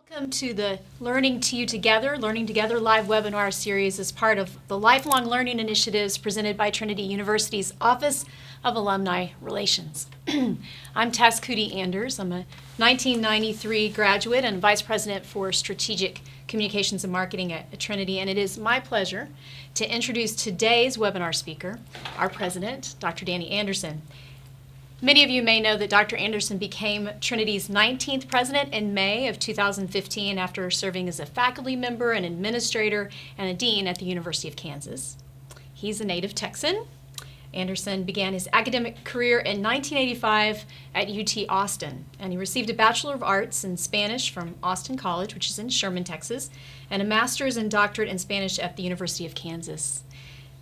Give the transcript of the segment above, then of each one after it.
Welcome to the Learning TUgether live webinar series as part of the Lifelong Learning Initiatives presented by Trinity University's Office of Alumni Relations. I'm Tess Coody-Anders. I'm a 1993 graduate and Vice President for Strategic Communications and Marketing at Trinity, and it is my pleasure to introduce today's webinar speaker, our President, Dr. Danny Anderson. Many of you may know that Dr. Anderson became Trinity's 19th president in May of 2015 after serving as a faculty member, an administrator, and a dean at the University of Kansas. He's a native Texan. Anderson began his academic career in 1985 at UT Austin, and he received a Bachelor of Arts in Spanish from Austin College, which is in Sherman, Texas, and a master's and doctorate in Spanish at the University of Kansas.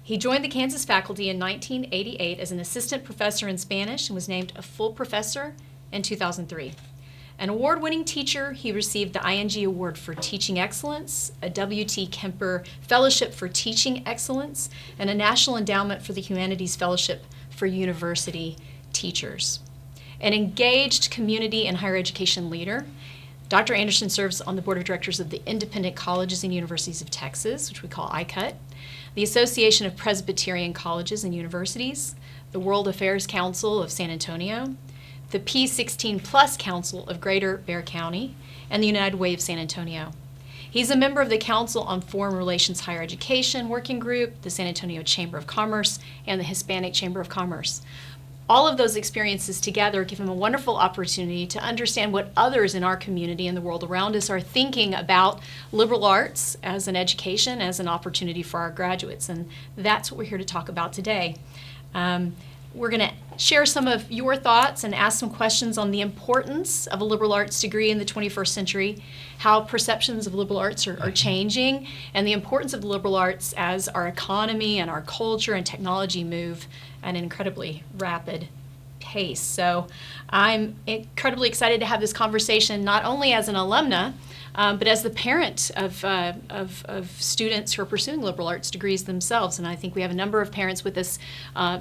He joined the Kansas faculty in 1988 as an assistant professor in Spanish and was named a full professor in 2003. An award-winning teacher, he received the ING Award for Teaching Excellence, a W.T. Kemper Fellowship for Teaching Excellence, and a National Endowment for the Humanities Fellowship for University Teachers. An engaged community and higher education leader, Dr. Anderson serves on the board of directors of the Independent Colleges and Universities of Texas, which we call ICUT, the Association of Presbyterian Colleges and Universities, the World Affairs Council of San Antonio, the P16 Plus Council of Greater Bexar County, and the United Way of San Antonio. He's a member of the Council on Foreign Relations Higher Education Working Group, the San Antonio Chamber of Commerce, and the Hispanic Chamber of Commerce. All of those experiences together give him a wonderful opportunity to understand what others in our community and the world around us are thinking about liberal arts as an education, as an opportunity for our graduates. And that's what we're here to talk about today. We're going to share some of your thoughts and ask some questions on the importance of a liberal arts degree in the 21st century, how perceptions of liberal arts are changing, and the importance of the liberal arts as our economy and our culture and technology move at an incredibly rapid pace. So I'm incredibly excited to have this conversation not only as an alumna, but as the parent of students who are pursuing liberal arts degrees themselves. And I think we have a number of parents with us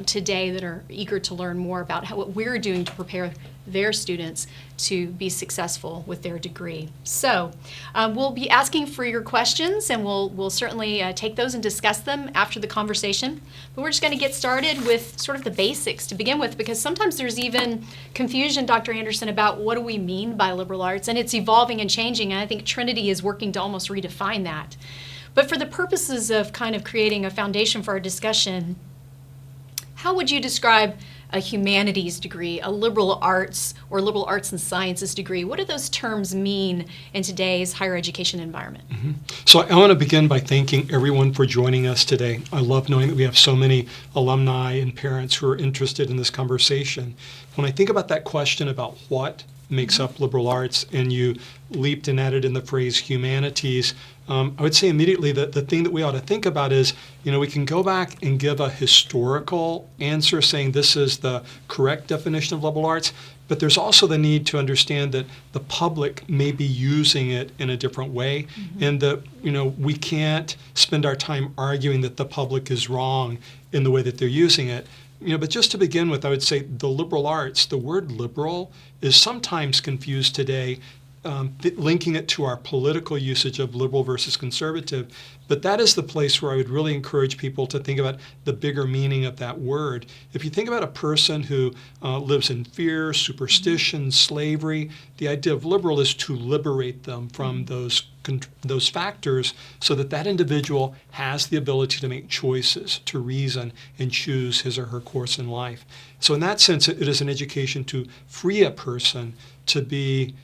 today that are eager to learn more about what we're doing to prepare their students to be successful with their degree. So we'll be asking for your questions, and we'll certainly take those and discuss them after the conversation. But we're just going to get started with sort of the basics to begin with, because sometimes there's even confusion, Dr. Anderson, about what do we mean by liberal arts, and it's evolving and changing, and I think Trinity is working to almost redefine that. But for the purposes of kind of creating a foundation for our discussion, how would you describe a humanities degree, a liberal arts or liberal arts and sciences degree? What do those terms mean in today's higher education environment? So I want to begin by thanking everyone for joining us today. I love knowing that we have so many alumni and parents who are interested in this conversation. When I think about that question about what makes up liberal arts, and you leaped and added in the phrase humanities, I would say immediately that the thing that we ought to think about is, we can go back and give a historical answer saying this is the correct definition of liberal arts, but there's also the need to understand that the public may be using it in a different way, and that, we can't spend our time arguing that the public is wrong in the way that they're using it. But just to begin with, I would say the liberal arts, the word liberal is sometimes confused today, linking it to our political usage of liberal versus conservative. But that is the place where I would really encourage people to think about the bigger meaning of that word. If you think about a person who lives in fear, superstition, slavery, the idea of liberal is to liberate them from those factors so that that individual has the ability to make choices, to reason, and choose his or her course in life. So in that sense, it is an education to free a person to be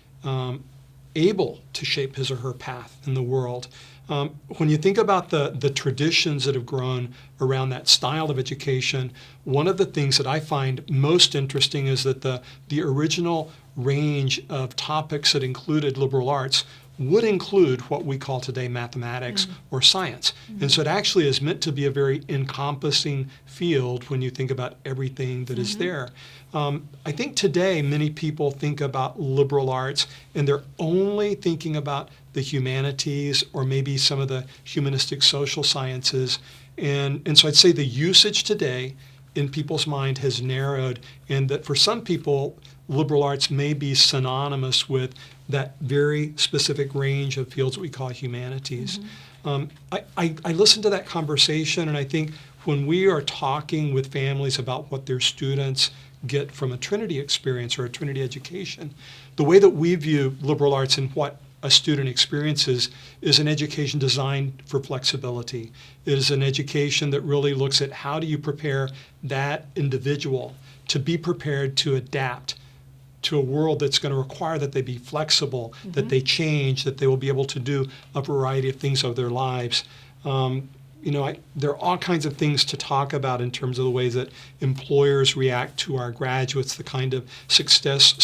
able to shape his or her path in the world. When you think about the traditions that have grown around that style of education, one of the things that I find most interesting is that the original range of topics that included liberal arts would include what we call today mathematics or science. And so it actually is meant to be a very encompassing field when you think about everything that is there. I think today many people think about liberal arts and they're only thinking about the humanities or maybe some of the humanistic social sciences. And so I'd say the usage today in people's mind has narrowed, and that for some people, liberal arts may be synonymous with that very specific range of fields that we call humanities. I listened to that conversation, and I think when we are talking with families about what their students get from a Trinity experience or a Trinity education, the way that we view liberal arts and what a student experiences is an education designed for flexibility. It is an education that really looks at how do you prepare that individual to be prepared to adapt to a world that's going to require that they be flexible, that they change, that they will be able to do a variety of things of their lives. There are all kinds of things to talk about in terms of the ways that employers react to our graduates, the kind of success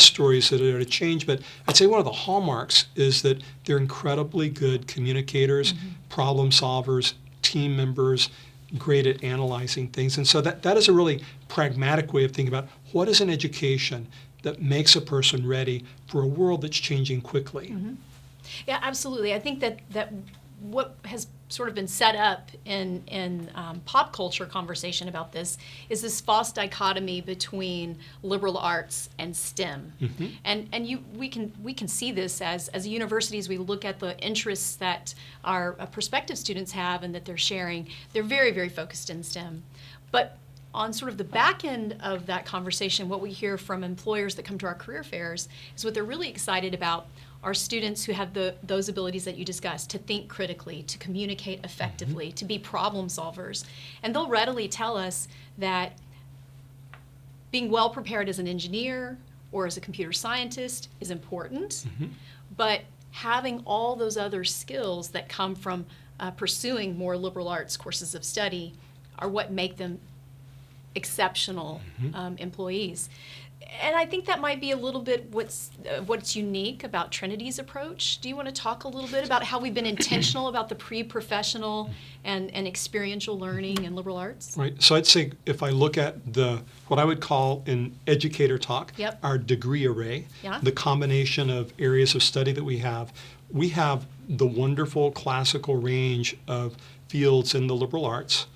stories that are to change. But I'd say one of the hallmarks is that they're incredibly good communicators, problem solvers, team members, great at analyzing things. And so that is a really pragmatic way of thinking about what is an education that makes a person ready for a world that's changing quickly. Yeah, absolutely. I think that what has sort of been set up in pop culture conversation about this is this false dichotomy between liberal arts and STEM. And we can see this as universities. We look at the interests that our prospective students have and that they're sharing. They're very, very focused in STEM. But on sort of the back end of that conversation, what we hear from employers that come to our career fairs is what they're really excited about are students who have those abilities that you discussed, to think critically, to communicate effectively, to be problem solvers. And they'll readily tell us that being well prepared as an engineer or as a computer scientist is important, but having all those other skills that come from pursuing more liberal arts courses of study are what make them exceptional employees. And I think that might be a little bit what's unique about Trinity's approach. Do you want to talk a little bit about how we've been intentional about the pre-professional and experiential learning in liberal arts? Right. So I'd say if I look at what I would call in educator talk, our degree array, the combination of areas of study that we have the wonderful classical range of fields in the liberal arts,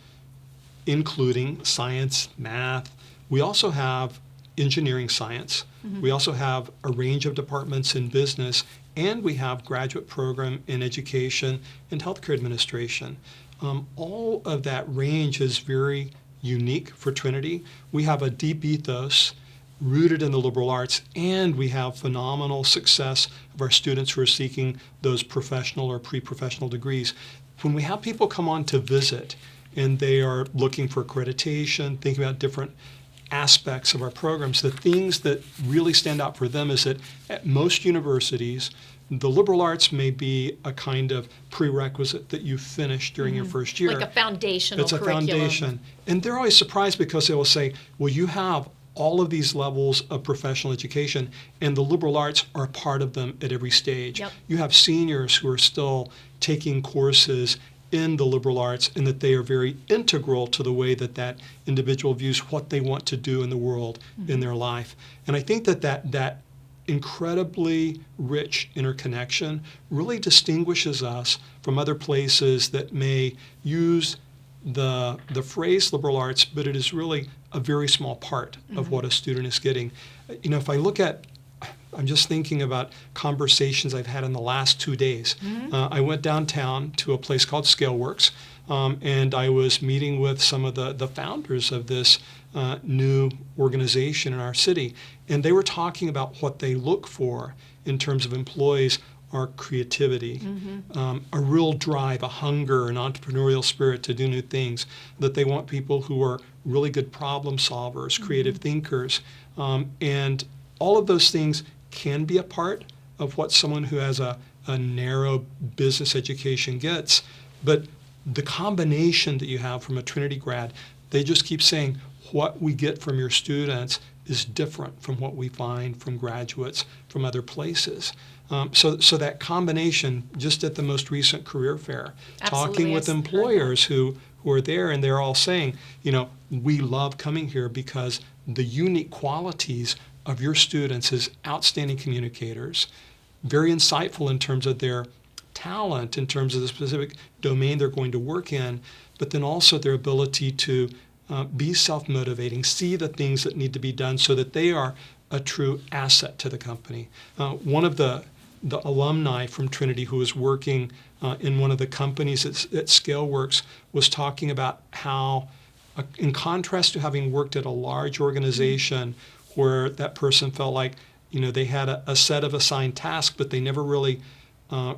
including science, math. We also have engineering science. We also have a range of departments in business, and we have graduate program in education and healthcare administration. All of that range is very unique for Trinity. We have a deep ethos rooted in the liberal arts, and we have phenomenal success of our students who are seeking those professional or pre-professional degrees. When we have people come on to visit and they are looking for accreditation, thinking about different aspects of our programs, the things that really stand out for them is that at most universities, the liberal arts may be a kind of prerequisite that you finish during your first year. Like a foundational curriculum. It's a foundation. And they're always surprised because they will say, well, you have all of these levels of professional education, and the liberal arts are a part of them at every stage. You have seniors who are still taking courses in the liberal arts, and that they are very integral to the way that individual views what they want to do in the world in their life. And I think that incredibly rich interconnection really distinguishes us from other places that may use the phrase liberal arts, but it is really a very small part of what a student is getting. If I look at, I'm just thinking about conversations I've had in the last 2 days. I went downtown to a place called ScaleWorks, and I was meeting with some of the founders of this new organization in our city, and they were talking about what they look for in terms of employees are creativity, a real drive, a hunger, an entrepreneurial spirit to do new things, that they want people who are really good problem solvers, creative thinkers, and all of those things can be a part of what someone who has a narrow business education gets. But the combination that you have from a Trinity grad, they just keep saying what we get from your students is different from what we find from graduates from other places. So that combination, just at the most recent career fair, talking with employers who are there, and they're all saying, we love coming here because the unique qualities of your students as outstanding communicators, very insightful in terms of their talent, in terms of the specific domain they're going to work in, but then also their ability to be self-motivating, see the things that need to be done so that they are a true asset to the company. One of the alumni from Trinity who was working in one of the companies at ScaleWorks was talking about how, in contrast to having worked at a large organization where that person felt like, they had a set of assigned tasks, but they never really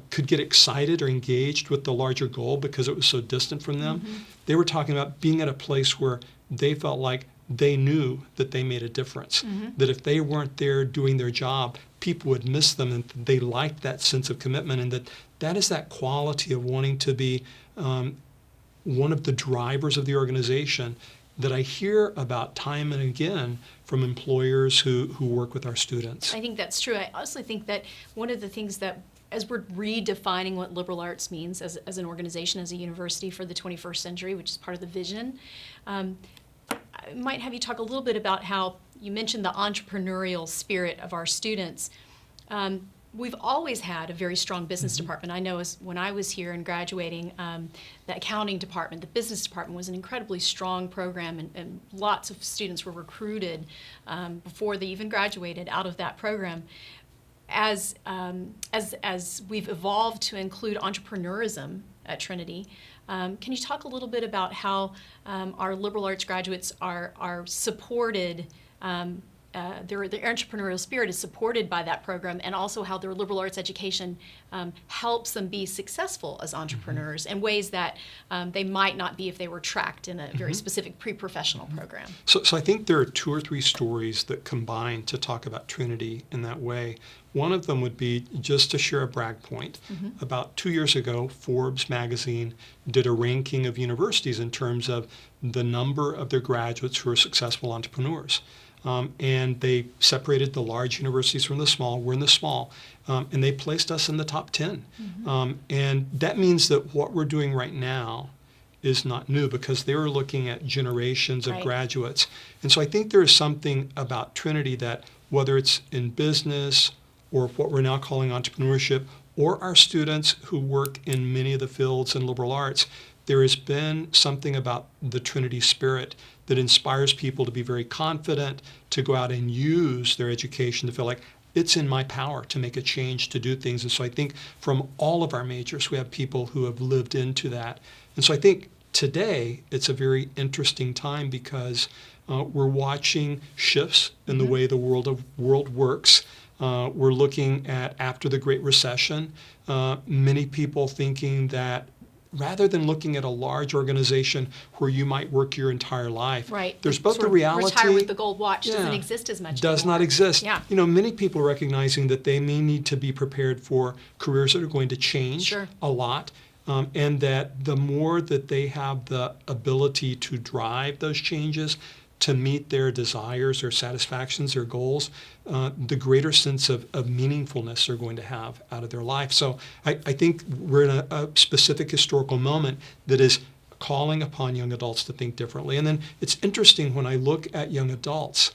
could get excited or engaged with the larger goal because it was so distant from them. They were talking about being at a place where they felt like they knew that they made a difference, that if they weren't there doing their job, people would miss them, and they liked that sense of commitment, and that is that quality of wanting to be one of the drivers of the organization that I hear about time and again from employers who work with our students. I think that's true. I also think that one of the things that, as we're redefining what liberal arts means as an organization, as a university for the 21st century, which is part of the vision, I might have you talk a little bit about how you mentioned the entrepreneurial spirit of our students. We've always had a very strong business department. I know when I was here and graduating, the accounting department, the business department was an incredibly strong program, and lots of students were recruited before they even graduated out of that program. As we've evolved to include entrepreneurism at Trinity, can you talk a little bit about how our liberal arts graduates are supported, their entrepreneurial spirit is supported by that program, and also how their liberal arts education helps them be successful as entrepreneurs in ways that they might not be if they were tracked in a very specific pre-professional program? So I think there are 2 or 3 stories that combine to talk about Trinity in that way. One of them would be, just to share a brag point, about 2 years ago, Forbes magazine did a ranking of universities in terms of the number of their graduates who are successful entrepreneurs. And they separated the large universities from the small. We're in the small. And they placed us in the top 10. And that means that what we're doing right now is not new, because they were looking at generations of graduates. And so I think there is something about Trinity that, whether it's in business or what we're now calling entrepreneurship, or our students who work in many of the fields in liberal arts, there has been something about the Trinity spirit that inspires people to be very confident, to go out and use their education, to feel like it's in my power to make a change, to do things. And so I think from all of our majors, we have people who have lived into that. And so I think today it's a very interesting time, because we're watching shifts in the way the world works. We're looking at, after the Great Recession, many people thinking that rather than looking at a large organization where you might work your entire life, there's both the reality. Retire with the gold watch doesn't exist as much does anymore. Not exist. Yeah. Many people are recognizing that they may need to be prepared for careers that are going to change a lot, and that the more that they have the ability to drive those changes, to meet their desires, their satisfactions, their goals, the greater sense of meaningfulness they're going to have out of their life. So I think we're in a specific historical moment that is calling upon young adults to think differently. And then it's interesting, when I look at young adults,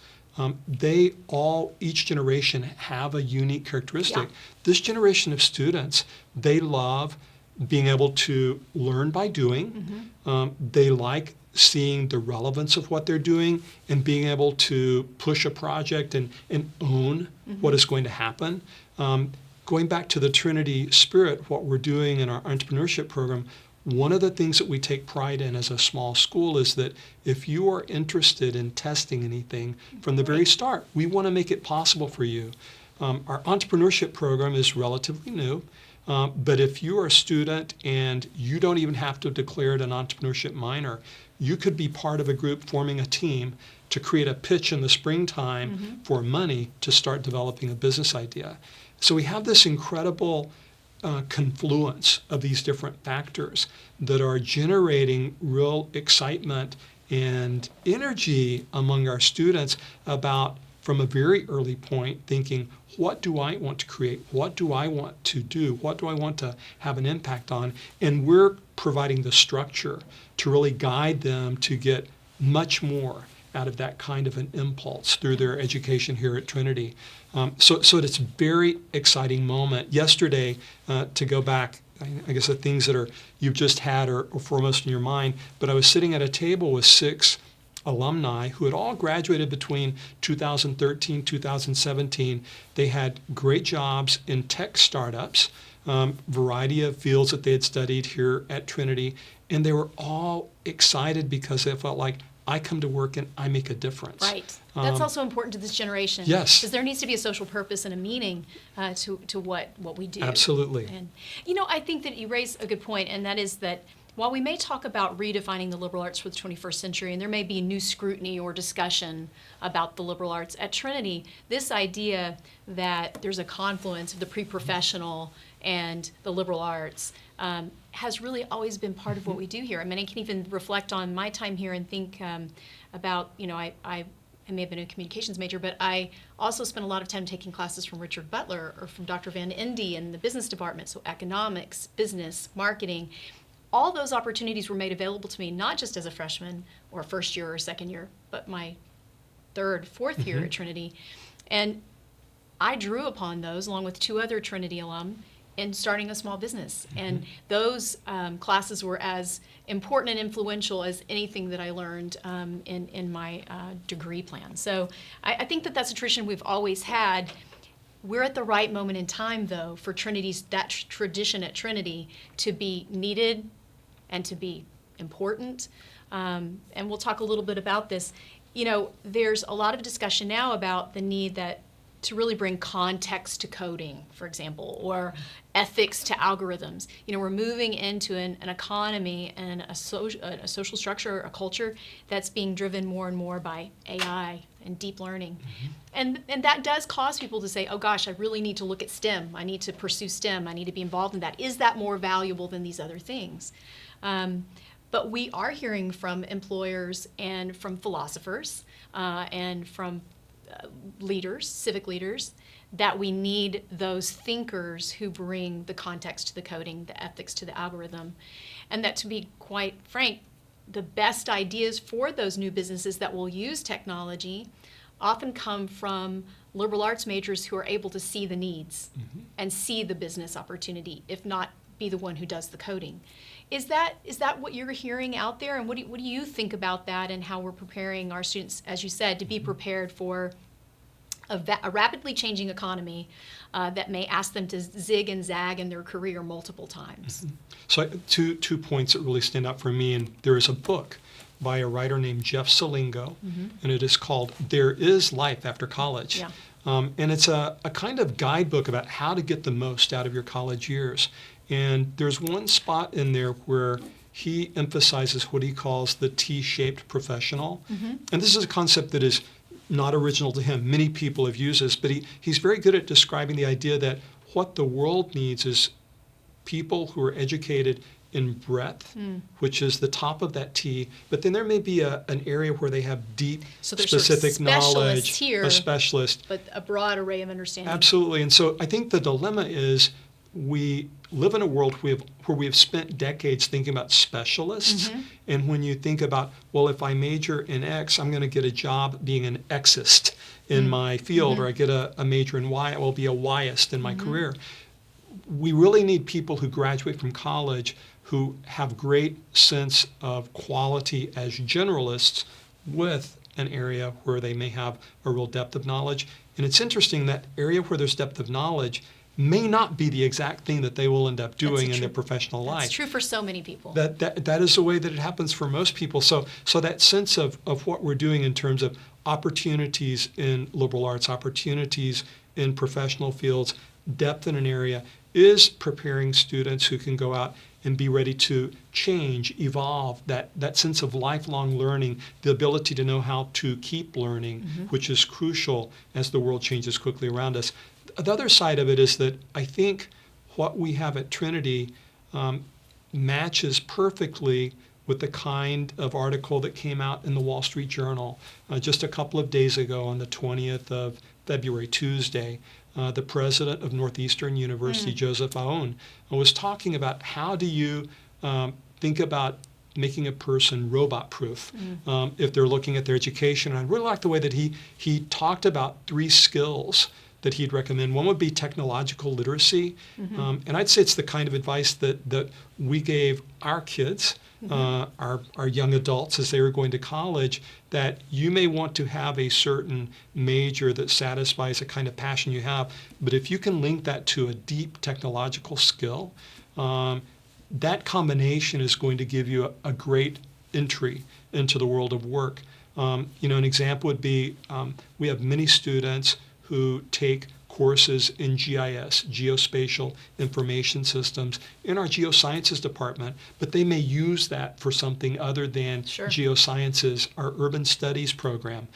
each generation have a unique characteristic. This generation of students, they love being able to learn by doing. They like seeing the relevance of what they're doing and being able to push a project and own what is going to happen. Going back to the Trinity spirit, what we're doing in our entrepreneurship program, one of the things that we take pride in as a small school is that if you are interested in testing anything from the very start, we want to make it possible for you. Our entrepreneurship program is relatively new. But if you are a student and you don't even have to declare it an entrepreneurship minor, you could be part of a group forming a team to create a pitch in the springtime for money to start developing a business idea. So we have this incredible confluence of these different factors that are generating real excitement and energy among our students about, from a very early point, thinking, what do I want to create? What do I want to do? What do I want to have an impact on? And we're providing the structure to really guide them to get much more out of that kind of an impulse through their education here at Trinity. So it's a very exciting moment. Yesterday, to go back, I guess the things that you've just had are foremost in your mind, but I was sitting at a table with 6 alumni who had all graduated between 2013, 2017. They had great jobs in tech startups, variety of fields that they had studied here at Trinity, and they were all excited because they felt like, I come to work and I make a difference. Right. That's also important to this generation. Yes. Because there needs to be a social purpose and a meaning to what we do. Absolutely. And, I think that you raise a good point, and that is that while we may talk about redefining the liberal arts for the 21st century, and there may be new scrutiny or discussion about the liberal arts at Trinity, this idea that there's a confluence of the pre-professional and the liberal arts has really always been part of what we do here. I mean, I can even reflect on my time here and think about, I may have been a communications major, but I also spent a lot of time taking classes from Richard Butler or from Dr. Van Indy in the business department, so economics, business, marketing. All those opportunities were made available to me, not just as a freshman or first year or second year, but my third, fourth year at Trinity. And I drew upon those along with 2 other Trinity alum in starting a small business. And those classes were as important and influential as anything that I learned in my degree plan. So I think that that's a tradition we've always had. We're at the right moment in time, though, for that tradition at Trinity to be needed and to be important. And we'll talk a little bit about this. There's a lot of discussion now about the need to really bring context to coding, for example, or ethics to algorithms. We're moving into an economy and a social structure, a culture that's being driven more and more by AI and deep learning. And that does cause people to say, oh gosh, I really need to look at STEM. I need to pursue STEM. I need to be involved in that. Is that more valuable than these other things? But we are hearing from employers and from philosophers and from leaders, civic leaders, that we need those thinkers who bring the context to the coding, the ethics to the algorithm. And that, to be quite frank, the best ideas for those new businesses that will use technology often come from liberal arts majors who are able to see the needs and see the business opportunity, if not be the one who does the coding. Is that what you're hearing out there? And what do you think about that and how we're preparing our students, as you said, to be prepared for a rapidly changing economy that may ask them to zig and zag in their career multiple times? So two points that really stand out for me, and there is a book by a writer named Jeff Salingo, and it is called There Is Life After College. Yeah. And it's a kind of guidebook about how to get the most out of your college years. And there's one spot in there where he emphasizes what he calls the T-shaped professional. And this is a concept that is not original to him. Many people have used this, but he's very good at describing the idea that what the world needs is people who are educated in breadth, which is the top of that T, but then there may be an area where they have deep, specific knowledge, here, a specialist. But a broad array of understanding. Absolutely. And so I think the dilemma is we live in a world where we have spent decades thinking about specialists. And when you think about, well, if I major in X, I'm going to get a job being an Xist in my field, or I get a major in Y, I will be a Yist in my career. We really need people who graduate from college who have great sense of quality as generalists with an area where they may have a real depth of knowledge. And it's interesting that area where there's depth of knowledge may not be the exact thing that they will end up doing in their professional life. That's true for so many people. That is the way that it happens for most people. So that sense of what we're doing in terms of opportunities in liberal arts, opportunities in professional fields, depth in an area, is preparing students who can go out and be ready to change, evolve, that sense of lifelong learning, the ability to know how to keep learning, which is crucial as the world changes quickly around us. The other side of it is that I think what we have at Trinity matches perfectly with the kind of article that came out in the Wall Street Journal just a couple of days ago on the 20th of February, Tuesday. The president of Northeastern University, Joseph Aoun, was talking about how do you think about making a person robot-proof if they're looking at their education. And I really like the way that he talked about 3 skills that he'd recommend. One would be technological literacy. And I'd say it's the kind of advice that we gave our kids, our young adults as they were going to college, that you may want to have a certain major that satisfies a kind of passion you have, but if you can link that to a deep technological skill, that combination is going to give you a great entry into the world of work. An example would be we have many students who take courses in GIS, Geospatial Information Systems, in our geosciences department, but they may use that for something other than geosciences. Our urban studies program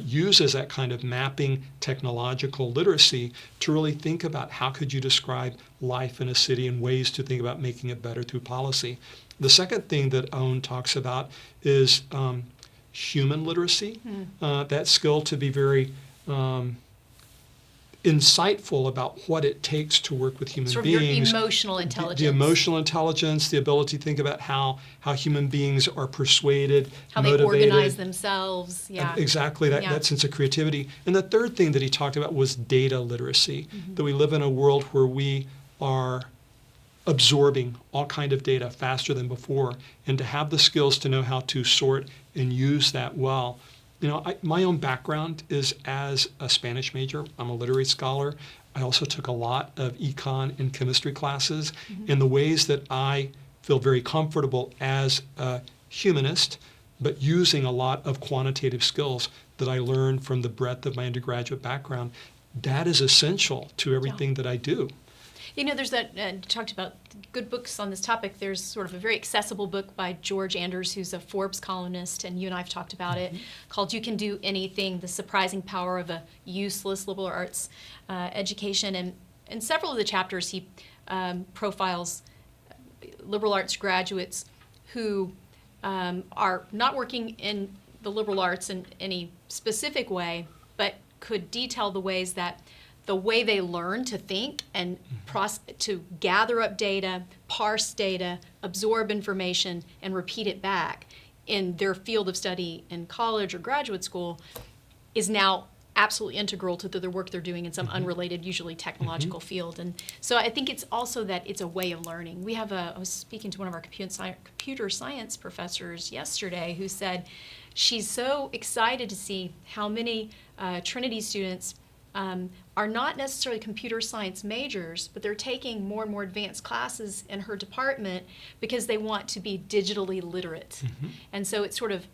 uses that kind of mapping technological literacy to really think about how could you describe life in a city and ways to think about making it better through policy. The second thing that Owen talks about is human literacy, that skill to be very insightful about what it takes to work with human beings. Your emotional intelligence. The emotional intelligence, the ability to think about how human beings are persuaded, how motivated. They organize themselves. Yeah. Exactly, that sense of creativity. And the third thing that he talked about was data literacy, that we live in a world where we are absorbing all kind of data faster than before, and to have the skills to know how to sort and use that well. My own background is as a Spanish major. I'm a literary scholar. I also took a lot of econ and chemistry classes. And the ways that I feel very comfortable as a humanist, but using a lot of quantitative skills that I learned from the breadth of my undergraduate background, that is essential to everything that I do. There's that, talked about good books on this topic. There's sort of a very accessible book by George Anders, who's a Forbes columnist, and you and I have talked about it, called You Can Do Anything, The Surprising Power of a Useless Liberal Arts Education. And in several of the chapters, he profiles liberal arts graduates who are not working in the liberal arts in any specific way, but could detail the ways that the way they learn to think and to gather up data, parse data, absorb information, and repeat it back in their field of study in college or graduate school is now absolutely integral to the work they're doing in some unrelated, usually technological field. And so I think it's also that it's a way of learning. I was speaking to one of our computer science professors yesterday who said she's so excited to see how many Trinity students are not necessarily computer science majors, but they're taking more and more advanced classes in her department because they want to be digitally literate. And so it sort of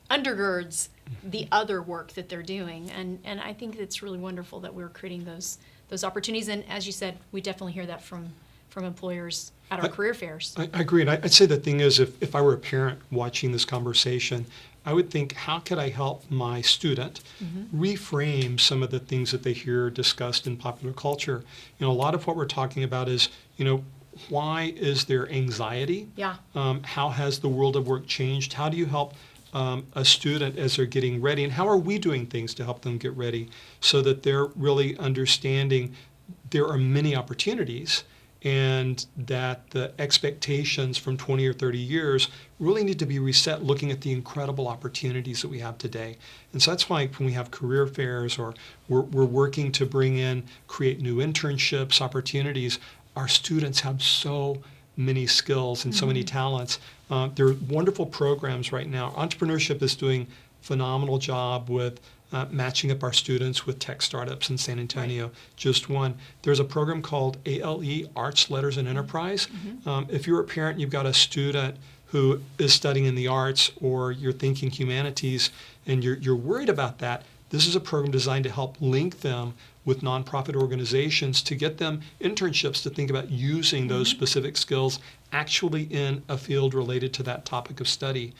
undergirds the other work that they're doing. And I think it's really wonderful that we're creating those opportunities. And as you said, we definitely hear that from employers at our career fairs. I agree. And I'd say the thing is, if I were a parent watching this conversation, I would think, how could I help my student reframe some of the things that they hear discussed in popular culture? A lot of what we're talking about is, why is there anxiety? Yeah. How has the world of work changed? How do you help a student as they're getting ready? And how are we doing things to help them get ready so that they're really understanding there are many opportunities, and that the expectations from 20 or 30 years really need to be reset looking at the incredible opportunities that we have today. And so that's why when we have career fairs or we're working to create new internships, opportunities, our students have so many skills and so many talents. There are wonderful programs right now. Entrepreneurship is doing a phenomenal job with matching up our students with tech startups in San Antonio. Just one. There's a program called ALE, Arts, Letters, and Enterprise. If you're a parent and you've got a student who is studying in the arts, or you're thinking humanities and you're worried about that, this is a program designed to help link them with nonprofit organizations to get them internships to think about using those specific skills actually in a field related to that topic of study.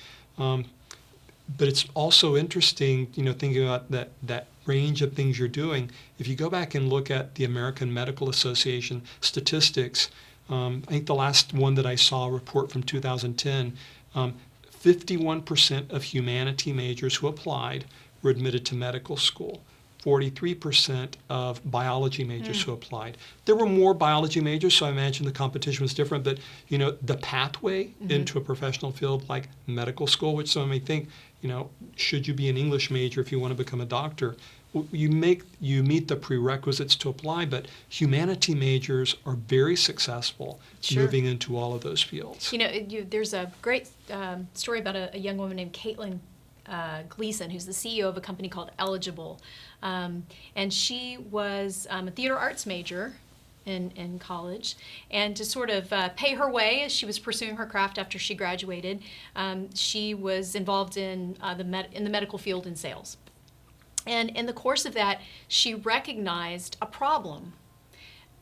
But it's also interesting, thinking about that range of things you're doing. If you go back and look at the American Medical Association statistics, I think the last one that I saw, a report from 2010, 51% of humanity majors who applied were admitted to medical school. 43% of biology majors who applied. There were more biology majors, so I imagine the competition was different, but the pathway into a professional field like medical school, which some may think, should you be an English major if you want to become a doctor? you meet the prerequisites to apply, but humanity majors are very successful moving into all of those fields. There's a great story about a young woman named Caitlin Gleeson, who's the CEO of a company called Eligible. And she was a theater arts major in college. And to sort of pay her way as she was pursuing her craft after she graduated, she was involved in the medical field in sales. And in the course of that, she recognized a problem,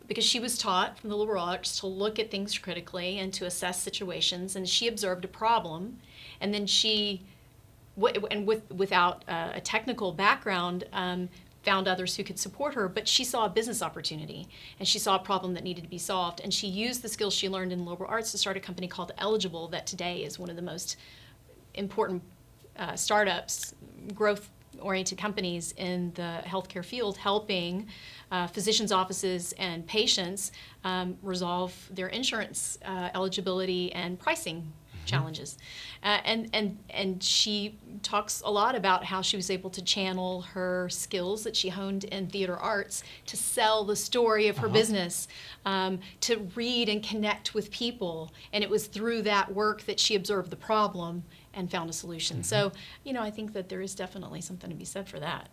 because she was taught from the liberal arts to look at things critically and to assess situations, and she observed a problem, and then without a technical background, found others who could support her, but she saw a business opportunity, and she saw a problem that needed to be solved, and she used the skills she learned in liberal arts to start a company called Eligible that today is one of the most important startups, growth-oriented companies in the healthcare field, helping physicians' offices and patients resolve their insurance eligibility and pricing challenges. And she talks a lot about how she was able to channel her skills that she honed in theater arts to sell the story of her business, to read and connect with people. And it was through that work that she observed the problem and found a solution. So, I think that there is definitely something to be said for that.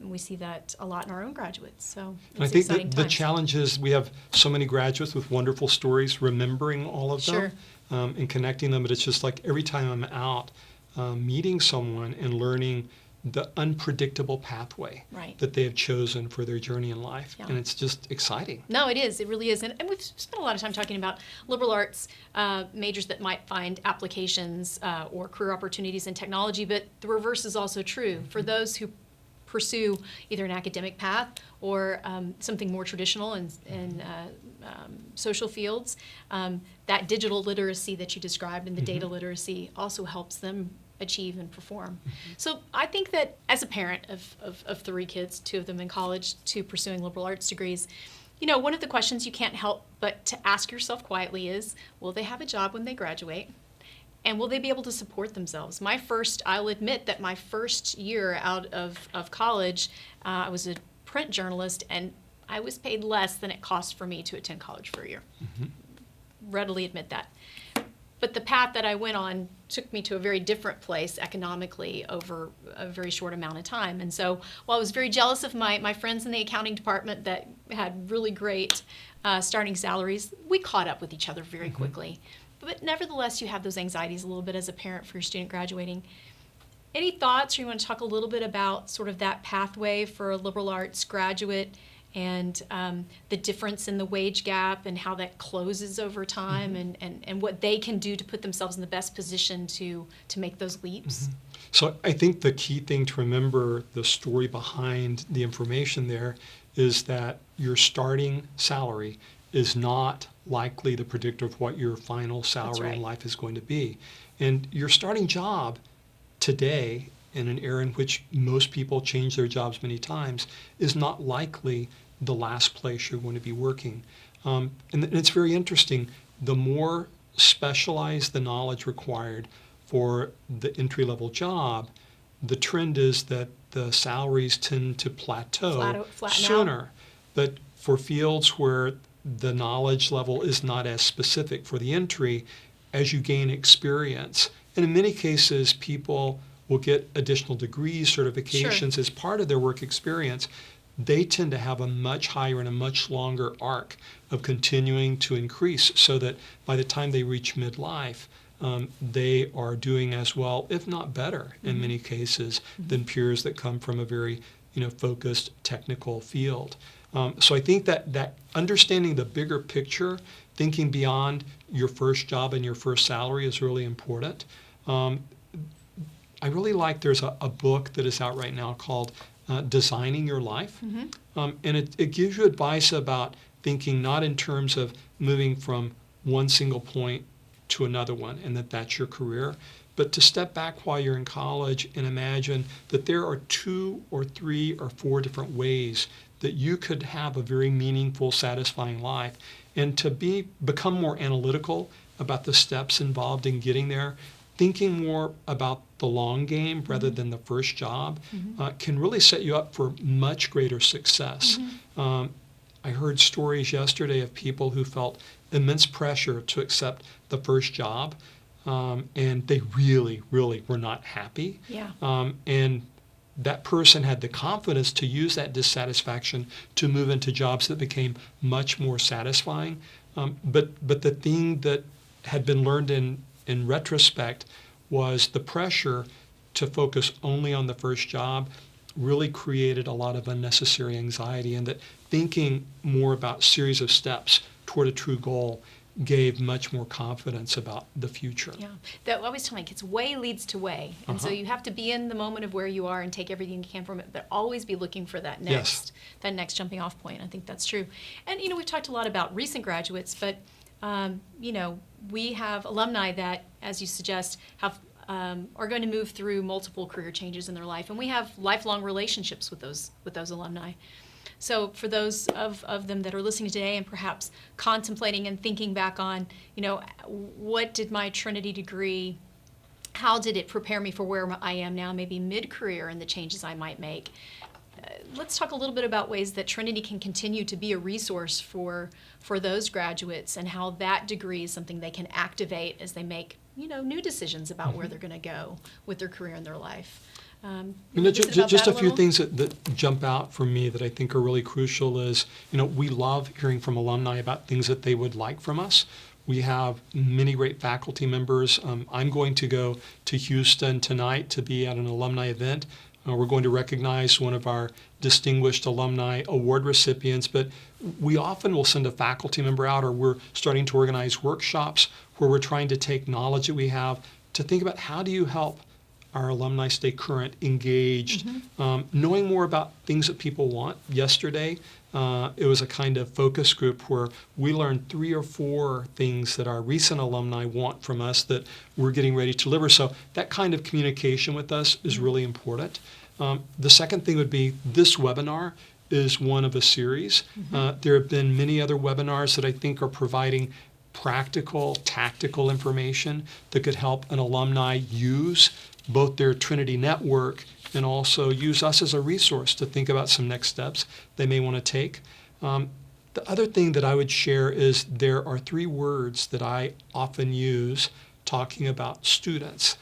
We see that a lot in our own graduates. So it's I think exciting that the times. challenge is we have so many graduates with wonderful stories, remembering all of them and connecting them. But it's just like every time I'm out meeting someone and learning the unpredictable pathway that they have chosen for their journey in life. And it's just exciting. No, it is. It really is. And we've spent a lot of time talking about liberal arts majors that might find applications or career opportunities in technology, but the reverse is also true. For those who pursue either an academic path or something more traditional in social fields, that digital literacy that you described and the data literacy also helps them achieve and perform. So I think that as a parent of 3 kids, 2 of them in college, 2 pursuing liberal arts degrees, one of the questions you can't help but to ask yourself quietly is, will they have a job when they graduate? And will they be able to support themselves? I'll admit that my first year out of college, I was a print journalist, and I was paid less than it cost for me to attend college for a year. Readily admit that. But the path that I went on took me to a very different place economically over a very short amount of time. And so while I was very jealous of my friends in the accounting department that had really great starting salaries, we caught up with each other very quickly. But nevertheless, you have those anxieties a little bit as a parent for your student graduating. Any thoughts, or you want to talk a little bit about sort of that pathway for a liberal arts graduate and the difference in the wage gap and how that closes over time and what they can do to put themselves in the best position to make those leaps? So I think the key thing to remember, the story behind the information there, is that your starting salary is not likely the predictor of what your final salary in life is going to be. And your starting job today, in an era in which most people change their jobs many times, is not likely the last place you're going to be working. And it's very interesting. The more specialized the knowledge required for the entry-level job, the trend is that the salaries tend to plateau sooner. But for fields where the knowledge level is not as specific for the entry, as you gain experience, and in many cases people will get additional degrees, certifications as part of their work experience, they tend to have a much higher and a much longer arc of continuing to increase, so that by the time they reach midlife, they are doing as well, if not better, in many cases, than peers that come from a very focused technical field. So I think that understanding the bigger picture, thinking beyond your first job and your first salary is really important. I really like, there's a book that is out right now called Designing Your Life. And it gives you advice about thinking not in terms of moving from one single point to another one and that's your career, but to step back while you're in college and imagine that there are 2 or 3 or 4 different ways that you could have a very meaningful, satisfying life, and to become more analytical about the steps involved in getting there. thinking more about the long game rather than the first job can really set you up for much greater success. I heard stories yesterday of people who felt immense pressure to accept the first job, and they really, really were not happy. Yeah. And that person had the confidence to use that dissatisfaction to move into jobs that became much more satisfying. But the thing that had been learned in retrospect was the pressure to focus only on the first job really created a lot of unnecessary anxiety, and that thinking more about series of steps toward a true goal gave much more confidence about the future. Yeah, that I always tell my kids, way leads to way, and so you have to be in the moment of where you are and take everything you can from it, but always be looking for that next jumping off point. I think that's true. And we've talked a lot about recent graduates, but we have alumni that, as you suggest, are going to move through multiple career changes in their life, and we have lifelong relationships with those alumni. So for those of them that are listening today and perhaps contemplating and thinking back on, what did my Trinity degree, how did it prepare me for where I am now, maybe mid-career, and the changes I might make? Let's talk a little bit about ways that Trinity can continue to be a resource for those graduates, and how that degree is something they can activate as they make new decisions about where they're going to go with their career and their life. Just a few things that jump out for me that I think are really crucial is, we love hearing from alumni about things that they would like from us. We have many great faculty members. I'm going to go to Houston tonight to be at an alumni event. We're going to recognize one of our distinguished alumni award recipients, but we often will send a faculty member out, or we're starting to organize workshops where we're trying to take knowledge that we have to think about how do you help our alumni stay current, engaged, knowing more about things that people want. Yesterday, it was a kind of focus group where we learned 3 or 4 things that our recent alumni want from us that we're getting ready to deliver. So that kind of communication with us is really important. The second thing would be this webinar is one of a series. There have been many other webinars that I think are providing practical, tactical information that could help an alumni use both their Trinity network and also use us as a resource to think about some next steps they may want to take. The other thing that I would share is there are 3 words that I often use talking about students: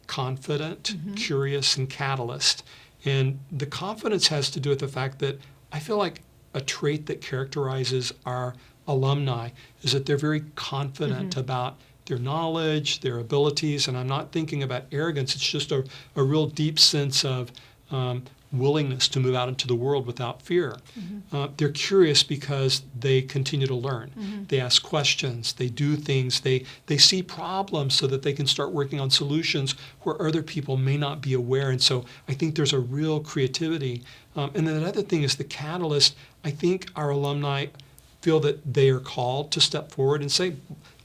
confident, curious, and catalyst. And the confidence has to do with the fact that I feel like a trait that characterizes our alumni is that they're very confident about their knowledge, their abilities, and I'm not thinking about arrogance. It's just a real deep sense of willingness to move out into the world without fear. They're curious because they continue to learn. They ask questions, they do things, they see problems so that they can start working on solutions where other people may not be aware. And so I think there's a real creativity. And then another thing is the catalyst. I think our alumni feel that they are called to step forward and say,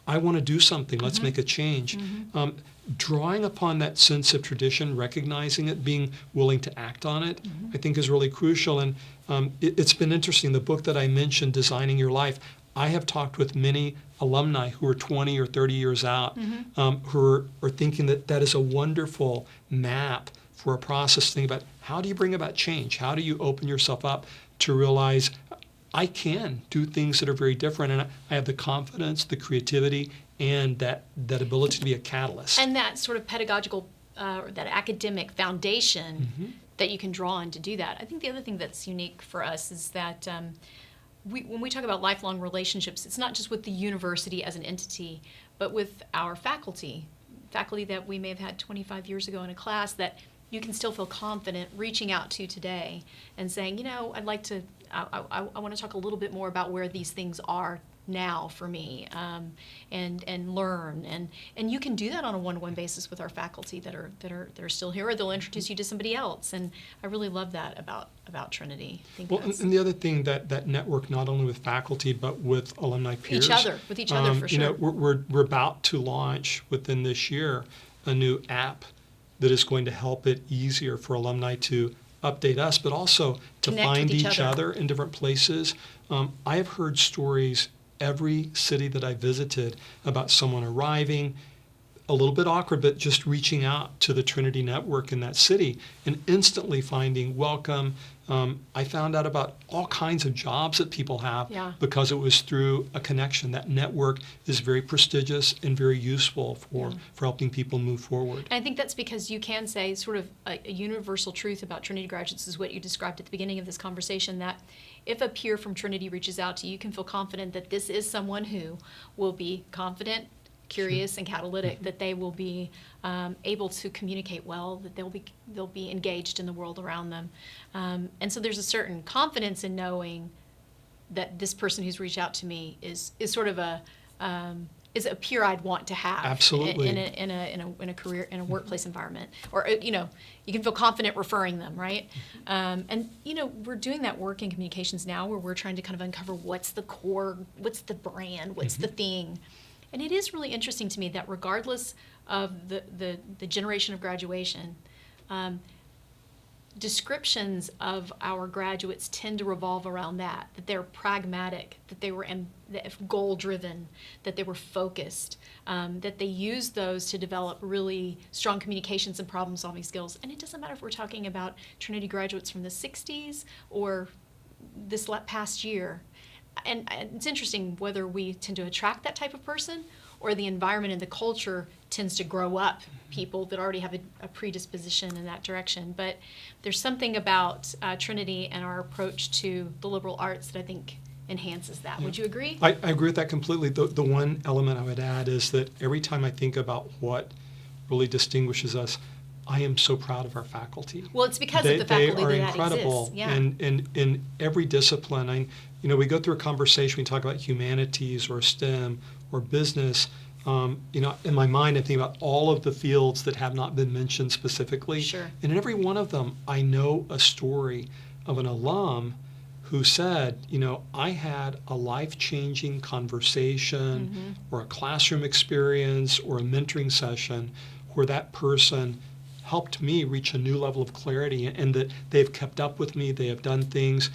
I want to do something, let's make a change. Drawing upon that sense of tradition, recognizing it, being willing to act on it, I think is really crucial. And it's been interesting, the book that I mentioned, Designing Your Life, I have talked with many alumni who are 20 or 30 years out, who are thinking that that is a wonderful map for a process to think about how do you bring about change? How do you open yourself up to realize I can do things that are very different, and I have the confidence, the creativity, and that ability to be a catalyst. And that sort of pedagogical, or that academic foundation that you can draw on to do that. I think the other thing that's unique for us is that when we talk about lifelong relationships, it's not just with the university as an entity, but with our faculty that we may have had 25 years ago in a class that you can still feel confident reaching out to today and saying, I'd like to, I want to talk a little bit more about where these things are now for me, and learn, and you can do that on a one-to-one basis with our faculty that are still here, or they'll introduce you to somebody else, and I really love that about Trinity. I think and the other thing that network not only with faculty but with alumni peers, with each other for sure. We're about to launch within this year a new app that is going to help it easier for alumni to update us, but also to find each other in different places. I have heard stories every city that I visited about someone arriving, a little bit awkward, but just reaching out to the Trinity network in that city and instantly finding welcome. I found out about all kinds of jobs that people have because it was through a connection. That network is very prestigious and very useful for helping people move forward. And I think that's because you can say sort of a universal truth about Trinity graduates is what you described at the beginning of this conversation, that if a peer from Trinity reaches out to you, you can feel confident that this is someone who will be confident, curious, and catalytic, that they will be able to communicate well, that they'll be engaged in the world around them. And so there's a certain confidence in knowing that this person who's reached out to me is sort of a peer I'd want to have. Absolutely. in a career, in a workplace environment, or you can feel confident referring them, right? And we're doing that work in communications now, where we're trying to kind of uncover what's the core, what's the brand, what's the thing. And it is really interesting to me that regardless of the generation of graduation, descriptions of our graduates tend to revolve around that they're pragmatic, that they were goal-driven, that they were focused, that they used those to develop really strong communications and problem-solving skills. And it doesn't matter if we're talking about Trinity graduates from the 60s or this past year. And it's interesting whether we tend to attract that type of person or the environment and the culture tends to grow up people that already have a predisposition in that direction. But there's something about Trinity and our approach to the liberal arts that I think enhances that. Would you agree? I agree with that completely. The one element I would add is that every time I think about what really distinguishes us, I am so proud of our faculty. Well, it's because of the faculty that incredible. Exists. Yeah. And in every discipline, we go through a conversation, we talk about humanities or STEM or business. In my mind, I think about all of the fields that have not been mentioned specifically. Sure. And in every one of them, I know a story of an alum who said, I had a life-changing conversation or a classroom experience or a mentoring session where that person helped me reach a new level of clarity, and that they've kept up with me, they have done things.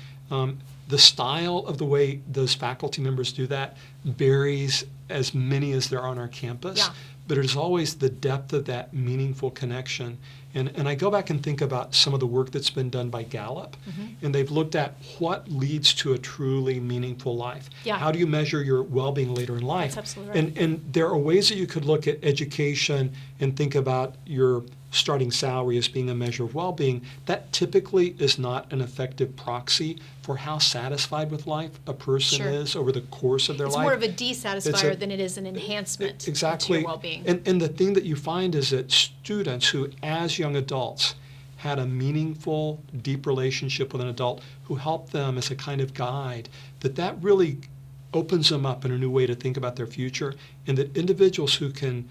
The style of the way those faculty members do that varies as many as there are on our campus, but it is always the depth of that meaningful connection. And I go back and think about some of the work that's been done by Gallup, and they've looked at what leads to a truly meaningful life. Yeah. How do you measure your well-being later in life? That's absolutely right. And there are ways that you could look at education and think about your starting salary as being a measure of well-being. That typically is not an effective proxy for how satisfied with life a person is over the course of their life. It's more of a dissatisfier than it is an enhancement to your well-being. And the thing that you find is that students who, as young adults, had a meaningful, deep relationship with an adult who helped them as a kind of guide, that really opens them up in a new way to think about their future, and that individuals who can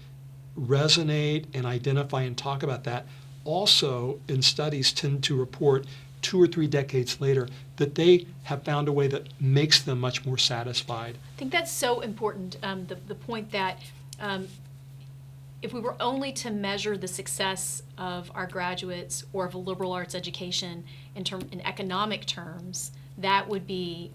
resonate and identify and talk about that also in studies tend to report 2 or 3 decades later that they have found a way that makes them much more satisfied. I think that's so important, the point that if we were only to measure the success of our graduates or of a liberal arts education in economic terms, that would be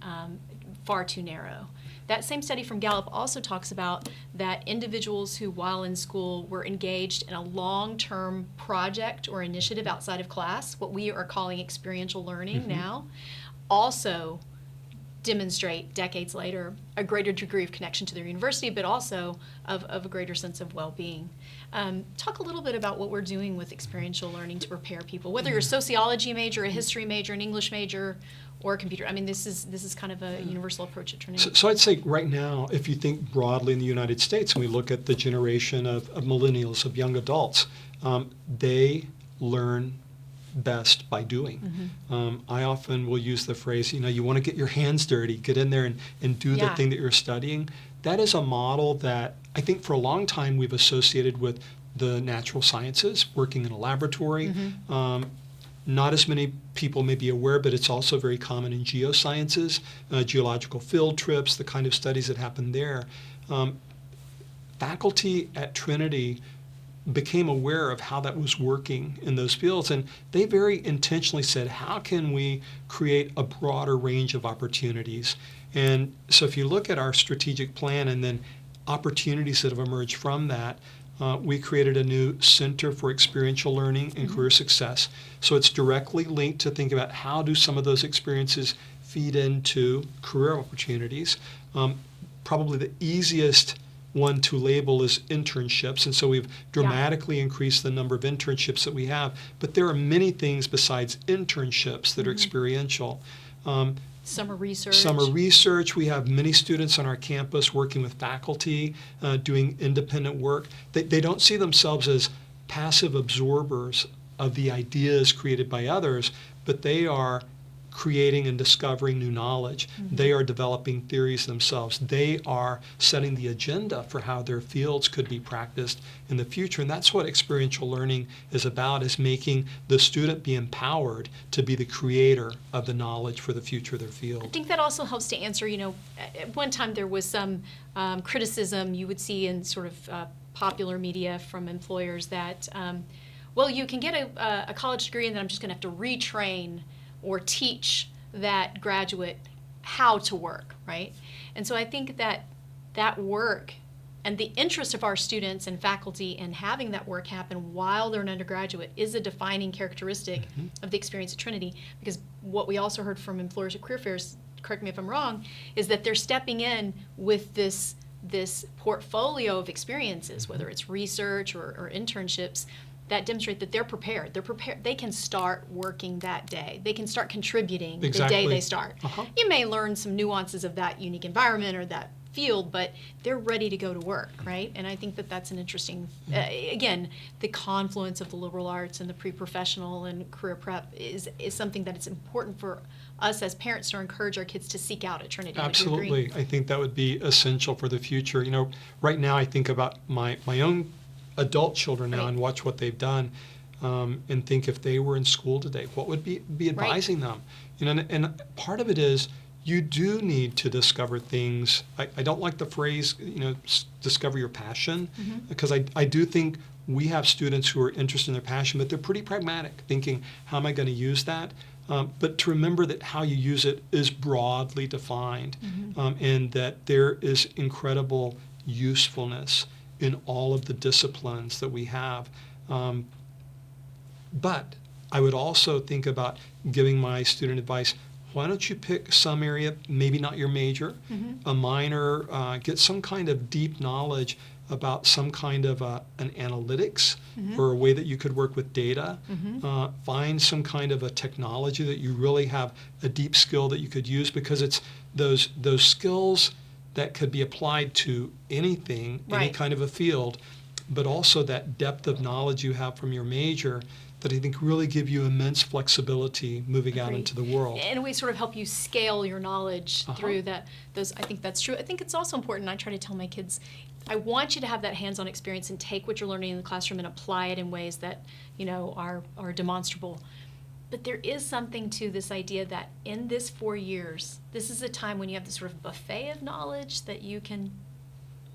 far too narrow. That same study from Gallup also talks about that individuals who, while in school, were engaged in a long-term project or initiative outside of class, what we are calling experiential learning now, also demonstrate decades later a greater degree of connection to their university, but also of a greater sense of well-being. Talk a little bit about what we're doing with experiential learning to prepare people, whether you're a sociology major, a history major, an English major, or a computer. I mean, this is kind of a universal approach at Trinity. So I'd say right now, if you think broadly in the United States, and we look at the generation of millennials, of young adults, they learn best by doing. I often will use the phrase, you want to get your hands dirty, get in there and do the thing that you're studying. That is a model that I think for a long time we've associated with the natural sciences, working in a laboratory. Not as many people may be aware, but it's also very common in geosciences, geological field trips, the kind of studies that happen there. Faculty at Trinity became aware of how that was working in those fields, and they very intentionally said, how can we create a broader range of opportunities? And so if you look at our strategic plan and then opportunities that have emerged from that, we created a new Center for Experiential Learning and Career Success. So it's directly linked to think about how do some of those experiences feed into career opportunities. Probably the easiest one to label is internships, and so we've dramatically increased the number of internships that we have. But there are many things besides internships that are experiential. Summer research. We have many students on our campus working with faculty, doing independent work. They don't see themselves as passive absorbers of the ideas created by others, but they are creating and discovering new knowledge. They are developing theories themselves. They are setting the agenda for how their fields could be practiced in the future. And that's what experiential learning is about, is making the student be empowered to be the creator of the knowledge for the future of their field. I think that also helps to answer, at one time there was some criticism you would see in sort of popular media from employers that, well, you can get a college degree and then I'm just going to have to retrain or teach that graduate how to work, right? And so I think that work and the interest of our students and faculty in having that work happen while they're an undergraduate is a defining characteristic of the experience at Trinity, because what we also heard from employers at career fairs, correct me if I'm wrong, is that they're stepping in with this portfolio of experiences, whether it's research or internships, that demonstrate that they're prepared. They can start working that day. They can start contributing the day they start. You may learn some nuances of that unique environment or that field, but they're ready to go to work, right? And I think that that's an interesting, again, the confluence of the liberal arts and the pre-professional and career prep is something that it's important for us as parents to encourage our kids to seek out at Trinity. Absolutely. I think that would be essential for the future. Right now I think about my own adult children now and watch what they've done, and think if they were in school today, what would be advising them? And part of it is you do need to discover things. I don't like the phrase, discover your passion, because I do think we have students who are interested in their passion, but they're pretty pragmatic, thinking, how am I going to use that? But to remember that how you use it is broadly defined, and that there is incredible usefulness in all of the disciplines that we have. But I would also think about giving my student advice, why don't you pick some area, maybe not your major, a minor, get some kind of deep knowledge about some kind of an analytics or a way that you could work with data. Find some kind of a technology that you really have a deep skill that you could use, because it's those skills that could be applied to anything, any kind of a field, but also that depth of knowledge you have from your major that I think really give you immense flexibility moving out into the world. And we sort of help you scale your knowledge through that. I think that's true. I think it's also important, I try to tell my kids, I want you to have that hands-on experience and take what you're learning in the classroom and apply it in ways that, are demonstrable. But there is something to this idea that in this 4 years, this is a time when you have this sort of buffet of knowledge that you can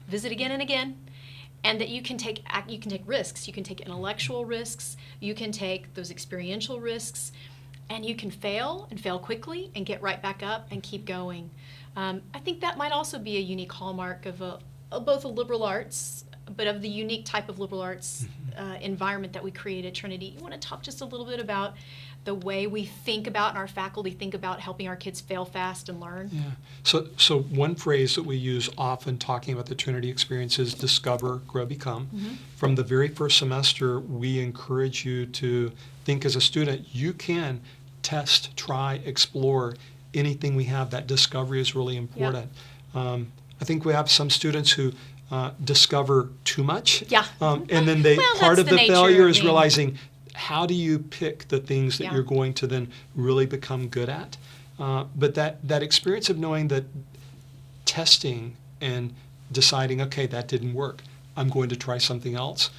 visit again and again, and that you can take risks. You can take intellectual risks, you can take those experiential risks, and you can fail and fail quickly and get right back up and keep going. I think that might also be a unique hallmark of both a liberal arts, but of the unique type of liberal arts environment that we create at Trinity. You want to talk just a little bit about the way we think about and our faculty think about helping our kids fail fast and learn? Yeah. So one phrase that we use often talking about the Trinity experience is discover, grow, become. From the very first semester, we encourage you to think as a student, you can test, try, explore anything we have. That discovery is really important. I think we have some students who discover too much. And then part of the failure is realizing, how do you pick the things that you're going to then really become good at? But that experience of knowing that testing and deciding, okay, that didn't work, I'm going to try something else,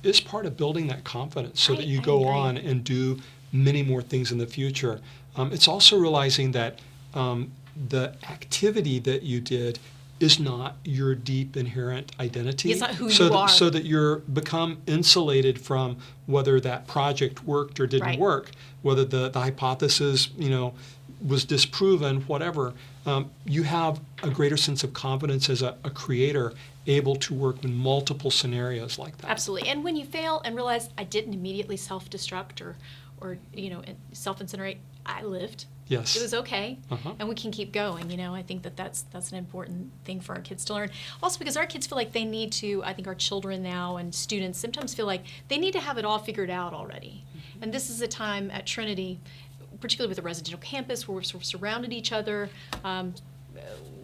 is part of building that confidence so that you go on and do many more things in the future. It's also realizing that the activity that you did is not your deep inherent identity. It's not who you are. So that you're become insulated from whether that project worked or didn't work, whether the hypothesis, was disproven, whatever, you have a greater sense of confidence as a creator able to work in multiple scenarios like that. Absolutely. And when you fail and realize I didn't immediately self-destruct or self-incinerate, I lived. Yes. It was okay, Uh-huh. and we can keep going. I think that's an important thing for our kids to learn. Also, because our kids feel like they need to, I think our children now and students sometimes feel like they need to have it all figured out already. Mm-hmm. And this is a time at Trinity, particularly with the residential campus, where we're sort of surrounded each other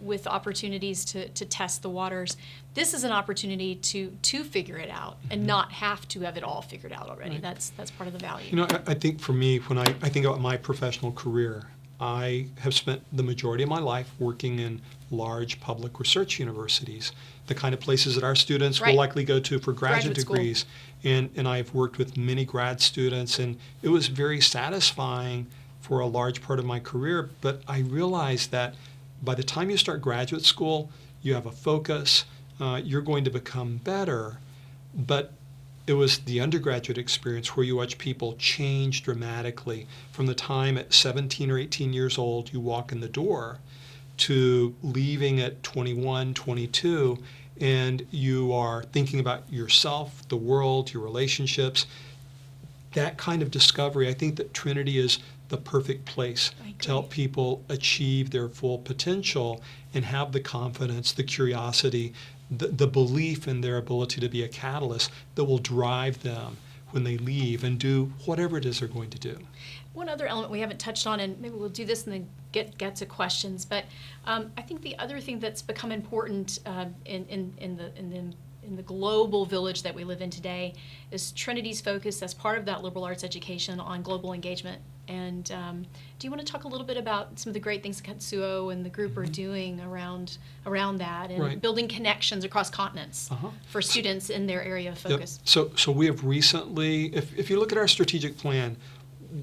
with opportunities to test the waters. This is an opportunity to figure it out and not have to have it all figured out already. Right. That's part of the value. I think for me, when I think about my professional career, I have spent the majority of my life working in large public research universities, the kind of places that our students Right. will likely go to for graduate Graduate school. degrees. And I've worked with many grad students, and it was very satisfying for a large part of my career. But I realized that by the time you start graduate school, you have a focus, you're going to become better. But it was the undergraduate experience where you watch people change dramatically from the time at 17 or 18 years old you walk in the door to leaving at 21, 22, and you are thinking about yourself, the world, your relationships. That kind of discovery, I think that Trinity is the perfect place to help people achieve their full potential and have the confidence, the curiosity, the belief in their ability to be a catalyst that will drive them when they leave and do whatever it is they're going to do. One other element we haven't touched on, and maybe we'll do this and then get to questions, but I think the other thing that's become important in the global village that we live in today is Trinity's focus as part of that liberal arts education on global engagement. And do you want to talk a little bit about some of the great things Katsuo and the group are doing around that and Right. building connections across continents for students in their area of focus? Yep. So we have recently, if you look at our strategic plan,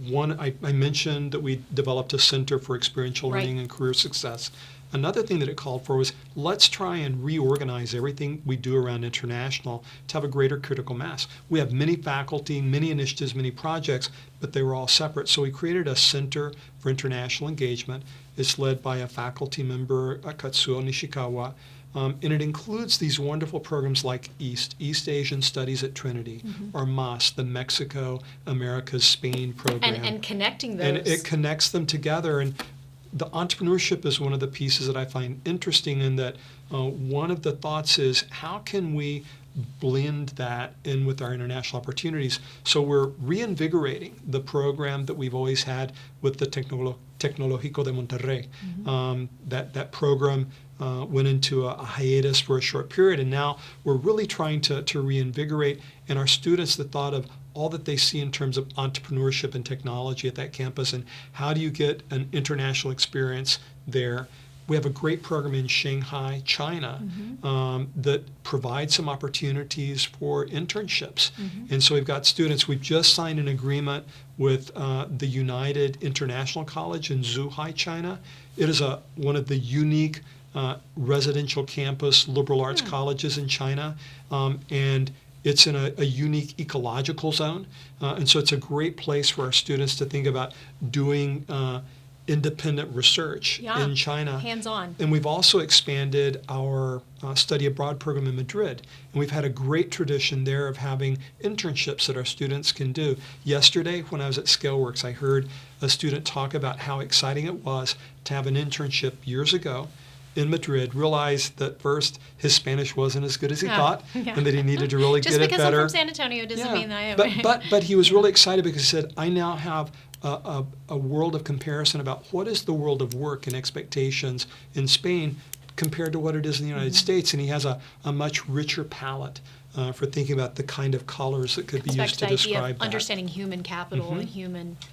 I mentioned that we developed a Center for Experiential Right. Learning and Career Success. Another thing that it called for was let's try and reorganize everything we do around international to have a greater critical mass. We have many faculty, many initiatives, many projects, but they were all separate. So we created a Center for International Engagement. It's led by a faculty member, Katsuo Nishikawa, and it includes these wonderful programs like East Asian Studies at Trinity, or MAS, the Mexico, Americas, Spain program. And connecting those. And it connects them together. And the entrepreneurship is one of the pieces that I find interesting in that one of the thoughts is how can we blend that in with our international opportunities? So we're reinvigorating the program that we've always had with the Tecnológico de Monterrey. That program went into a hiatus for a short period, and now we're really trying to reinvigorate. And our students, the thought of all that they see in terms of entrepreneurship and technology at that campus, and how do you get an international experience there. We have a great program in Shanghai, China, that provides some opportunities for internships. And so we've got students. We've just signed an agreement with the United International College in Zhuhai, China. It is one of the unique residential campus liberal arts colleges in China, and it's in a unique ecological zone, and so it's a great place for our students to think about doing independent research in China. Hands-on. And we've also expanded our study abroad program in Madrid, and we've had a great tradition there of having internships that our students can do. Yesterday, when I was at ScaleWorks, I heard a student talk about how exciting it was to have an internship years ago in Madrid, realized that first his Spanish wasn't as good as he thought, and that he needed to really get it better. Just because I'm from San Antonio doesn't mean that I am. But he was really excited because he said, I now have a world of comparison about what is the world of work and expectations in Spain compared to what it is in the United States, and he has a much richer palette for thinking about the kind of colors that could be used to describe that. Understanding human capital and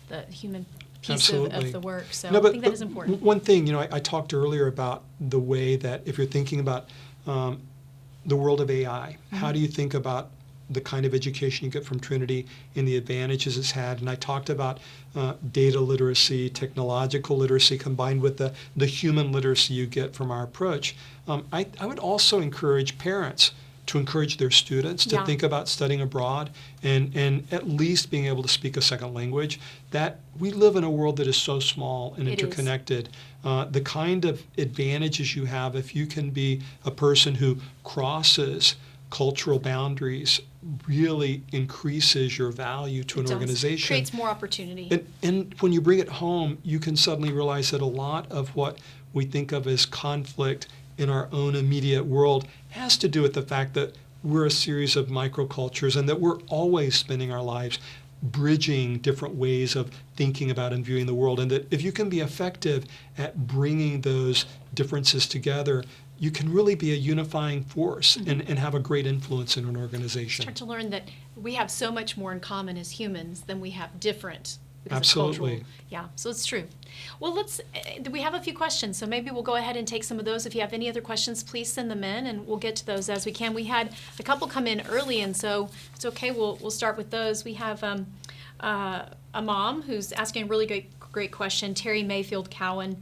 the human piece of the work. So no, I think that is important. One thing, I talked earlier about the way that if you're thinking about the world of AI, how do you think about the kind of education you get from Trinity and the advantages it's had? And I talked about data literacy, technological literacy, combined with the human literacy you get from our approach. I would also encourage parents to encourage their students to Yeah. think about studying abroad and at least being able to speak a second language. That we live in a world that is so small and It is. interconnected. The kind of advantages you have if you can be a person who crosses cultural boundaries really increases your value to It an does. organization. Creates more opportunity. And when you bring it home, you can suddenly realize that a lot of what we think of as conflict in our own immediate world has to do with the fact that we're a series of microcultures and that we're always spending our lives bridging different ways of thinking about and viewing the world. And that if you can be effective at bringing those differences together, you can really be a unifying force and have a great influence in an organization. Start to learn that we have so much more in common as humans than we have different. Because of Absolutely. cultural- Yeah, so it's true. Well, we have a few questions, so maybe we'll go ahead and take some of those. If you have any other questions, please send them in, and we'll get to those as we can. We had a couple come in early, and so it's okay, we'll start with those. We have a mom who's asking a really great question, Terry Mayfield Cowan.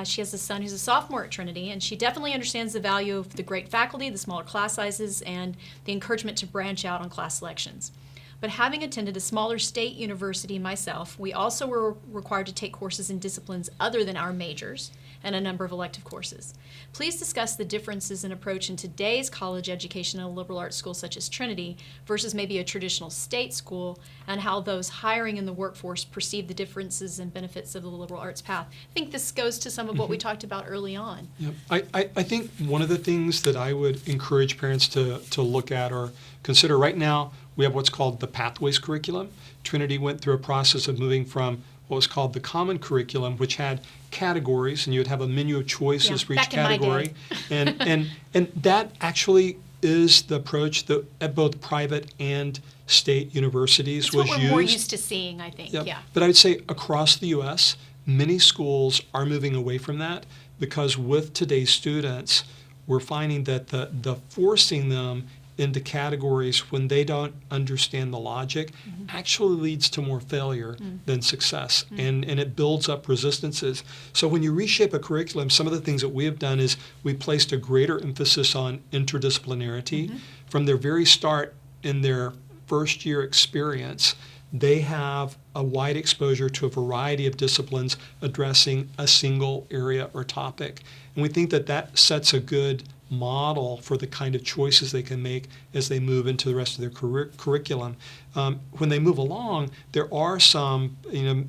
She has a son who's a sophomore at Trinity, and she definitely understands the value of the great faculty, the smaller class sizes, and the encouragement to branch out on class selections. But having attended a smaller state university myself, we also were required to take courses in disciplines other than our majors and a number of elective courses. Please discuss the differences in approach in today's college education in a liberal arts school such as Trinity versus maybe a traditional state school, and how those hiring in the workforce perceive the differences and benefits of the liberal arts path. I think this goes to some of what we talked about early on. Yep. I think one of the things that I would encourage parents to look at or consider right now, we have what's called the Pathways curriculum. Trinity went through a process of moving from what was called the Common Curriculum, which had categories, and you would have a menu of choices for each back in my category. And that actually is the approach that at both private and state universities It's was what we're used. more used to seeing, I think, Yep. yeah. But I would say across the U.S., many schools are moving away from that because with today's students, we're finding that the forcing them into categories when they don't understand the logic actually leads to more failure than success, and it builds up resistances. So when you reshape a curriculum, some of the things that we have done is we placed a greater emphasis on interdisciplinarity. From their very start in their first year experience, they have a wide exposure to a variety of disciplines addressing a single area or topic. And we think that that sets a good model for the kind of choices they can make as they move into the rest of their curriculum. When they move along, there are some,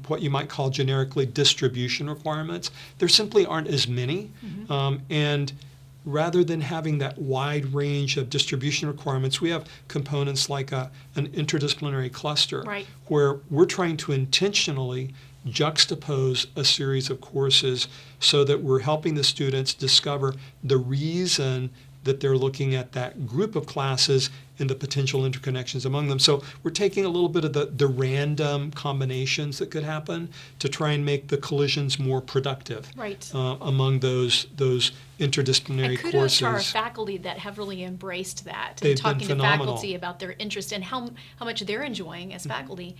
what you might call generically distribution requirements. There simply aren't as many. And rather than having that wide range of distribution requirements, we have components like an interdisciplinary cluster, Right. where we're trying to intentionally juxtapose a series of courses so that we're helping the students discover the reason that they're looking at that group of classes and the potential interconnections among them. So we're taking a little bit of the random combinations that could happen to try and make the collisions more productive Right. among those interdisciplinary And kudos courses. to our faculty that have really embraced that, They've and been talking to phenomenal. faculty about their interest and how much they're enjoying as faculty,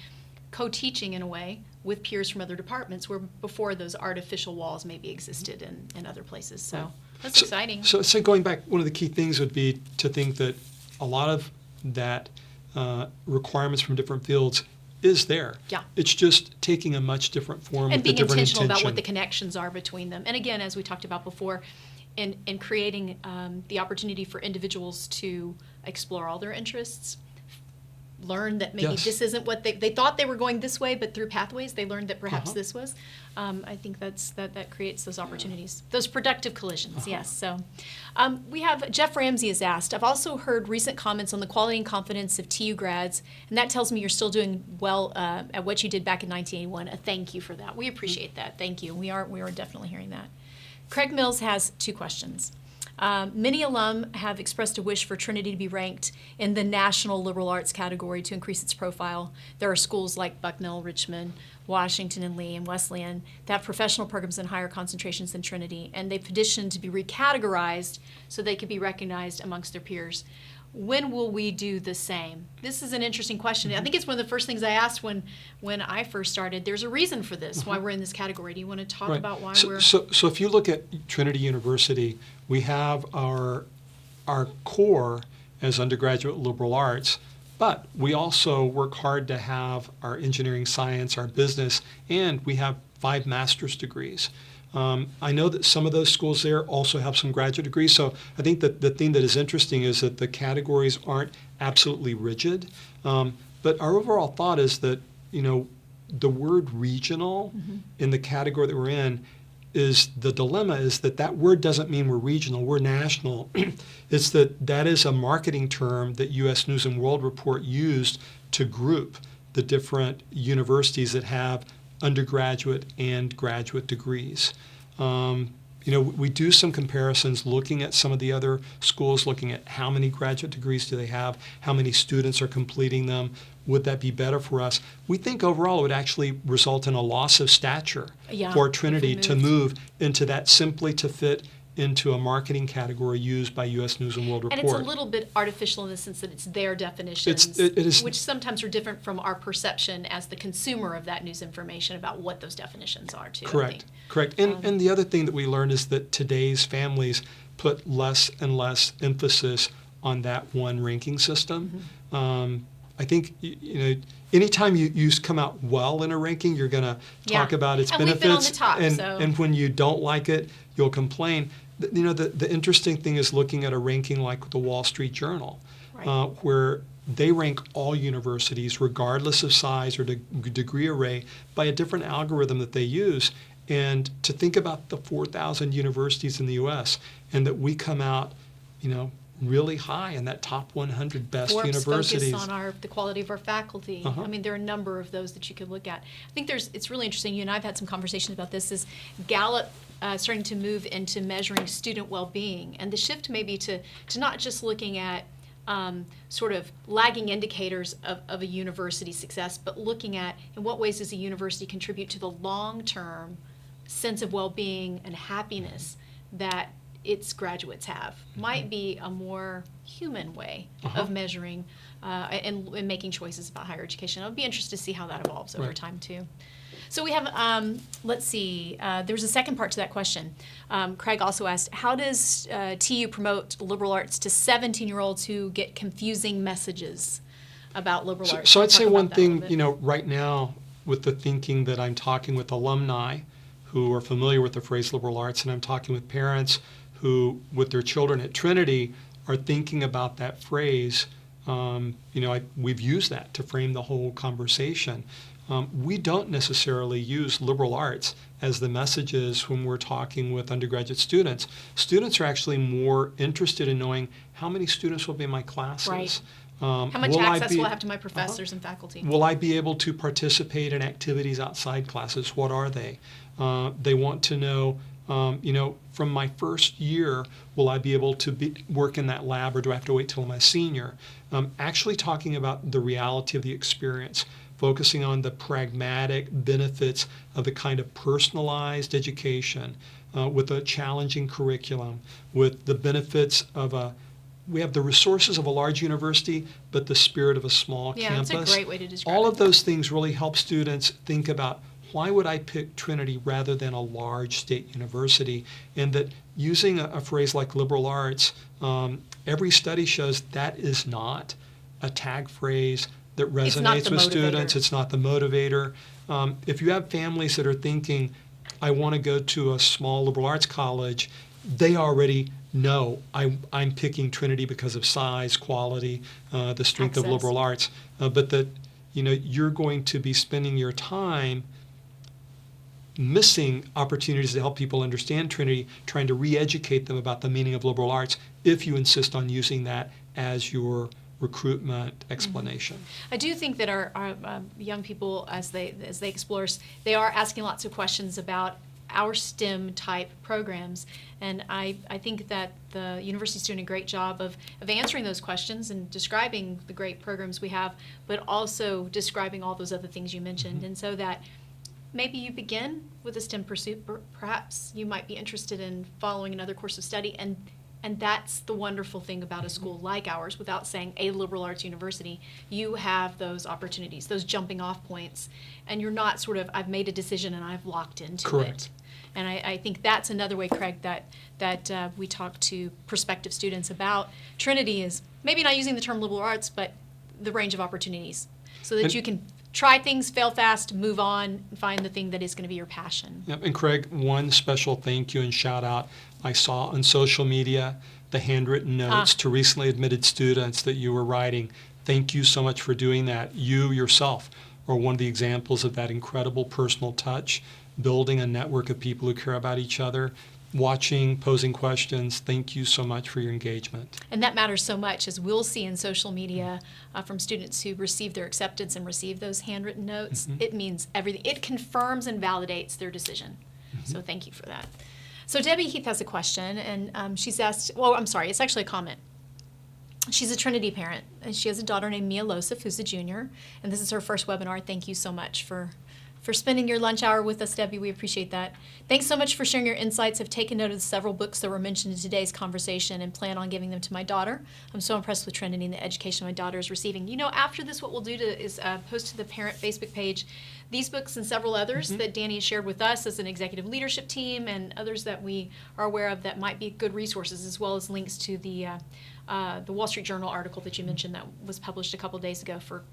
co-teaching in a way with peers from other departments where before those artificial walls maybe existed in other places. So that's exciting. So going back, one of the key things would be to think that a lot of that requirements from different fields is there. Yeah. It's just taking a much different form And with a being different intentional about what intention. the connections are between them. And again, as we talked about before, in creating the opportunity for individuals to explore all their interests, learn that maybe Yes. this isn't what they thought they were going this way, but through pathways they learned that perhaps Uh-huh. this was. I think that creates those opportunities, those productive collisions. Yes. So we have Jeff Ramsey has asked. I've also heard recent comments on the quality and confidence of TU grads, and that tells me you're still doing well at what you did back in 1981. A thank you for that. We appreciate that. Thank you. We are definitely hearing that. Craig Mills has two questions. Many alum have expressed a wish for Trinity to be ranked in the National Liberal Arts category to increase its profile. There are schools like Bucknell, Richmond, Washington and Lee, and Wesleyan that have professional programs and higher concentrations than Trinity, and they petitioned to be recategorized so they could be recognized amongst their peers. When will we do the same? This is an interesting question. I think it's one of the first things I asked when I first started. There's a reason for this, why we're in this category. Do you want to talk Right. about why we're... So if you look at Trinity University, we have our core as undergraduate liberal arts. But we also work hard to have our engineering, science, our business, and we have 5 master's degrees. I know that some of those schools there also have some graduate degrees, so I think that the thing that is interesting is that the categories aren't absolutely rigid. But our overall thought is that, the word regional in the category that we're in is the dilemma is that word doesn't mean we're regional, we're national. It's that is a marketing term that U.S. News and World Report used to group the different universities that have undergraduate and graduate degrees. We do some comparisons looking at some of the other schools, looking at how many graduate degrees do they have, how many students are completing them, would that be better for us? We think overall it would actually result in a loss of stature for Trinity to move into that simply to fit into a marketing category used by U.S. News and World Report. And it's a little bit artificial in the sense that it's their definitions, it is, which sometimes are different from our perception as the consumer of that news information about what those definitions are, too. Correct. And the other thing that we learned is that today's families put less and less emphasis on that one ranking system. I think, anytime you come out well in a ranking, you're going to talk about its benefits. We've been on the top, and when you don't like it, you'll complain. The interesting thing is looking at a ranking like the Wall Street Journal, where they rank all universities, regardless of size or degree array, by a different algorithm that they use. And to think about the 4,000 universities in the U.S. and that we come out, really high in that top 100 best universities. Focus on the quality of our faculty. I mean, there are a number of those that you could look at. I think it's really interesting. You and I have had some conversations about this. Is Gallup starting to move into measuring student well-being, and the shift maybe to not just looking at sort of lagging indicators of a university success, but looking at in what ways does a university contribute to the long-term sense of well-being and happiness that its graduates have. Might be a more human way of measuring and making choices about higher education. I'll be interested to see how that evolves over time too. So we have, let's see, there's a second part to that question. Craig also asked, how does TU promote liberal arts to 17-year-olds who get confusing messages about liberal arts? So I'd say one thing, right now with the thinking that I'm talking with alumni who are familiar with the phrase liberal arts, and I'm talking with parents who, with their children at Trinity, are thinking about that phrase. We've used that to frame the whole conversation. We don't necessarily use liberal arts as the messages when we're talking with undergraduate students. Students are actually more interested in knowing how many students will be in my classes. Right. How much access will I have to my professors and faculty? Will I be able to participate in activities outside classes? What are they? They want to know, from my first year, will I be able to work in that lab, or do I have to wait till I'm a senior? Actually talking about the reality of the experience, focusing on the pragmatic benefits of the kind of personalized education with a challenging curriculum, with the benefits of we have the resources of a large university, but the spirit of a small campus. That's a great way to describe All of those things really help students think about, why would I pick Trinity rather than a large state university? And that using a phrase like liberal arts, every study shows that is not a tag phrase that resonates with students. It's not the motivator. If you have families that are thinking, I want to go to a small liberal arts college, they already know I'm picking Trinity because of size, quality, the strength of liberal arts. But that you're going to be spending your time missing opportunities to help people understand Trinity, trying to re-educate them about the meaning of liberal arts if you insist on using that as your recruitment explanation. I do think that our young people, as they explore, they are asking lots of questions about our STEM type programs, and I think that the university's doing a great job of answering those questions and describing the great programs we have, but also describing all those other things you mentioned. And so that maybe you begin with a STEM pursuit, perhaps you might be interested in following another course of study, and that's the wonderful thing about a school like ours. Without saying a liberal arts university, you have those opportunities, those jumping off points, and you're not sort of, I've made a decision and I've locked into Correct. it. And I think that's another way, Craig, that we talk to prospective students about Trinity is maybe not using the term liberal arts, but the range of opportunities so that you can try things, fail fast, move on, and find the thing that is going to be your passion. Yep. And Craig, one special thank you and shout out. I saw on social media the handwritten notes to recently admitted students that you were writing. Thank you so much for doing that. You yourself are one of the examples of that incredible personal touch, building a network of people who care about each other, watching, posing questions. Thank you so much for your engagement. And that matters so much, as we'll see in social media from students who receive their acceptance and receive those handwritten notes. It means everything. It confirms and validates their decision. So thank you for that. So Debbie Heath has a question, and she's asked, well, I'm sorry, it's actually a comment. She's a Trinity parent, and she has a daughter named Mia Losif, who's a junior, and this is her first webinar. Thank you so much for spending your lunch hour with us, Debbie. We appreciate that. Thanks so much for sharing your insights. I've taken note of the several books that were mentioned in today's conversation and plan on giving them to my daughter. I'm so impressed with Trinity and the education my daughter is receiving. You know, after this, what we'll do is post to the parent Facebook page these books and several others that Danny has shared with us as an executive leadership team, and others that we are aware of that might be good resources, as well as links to the Wall Street Journal article that you mentioned that was published a couple days ago for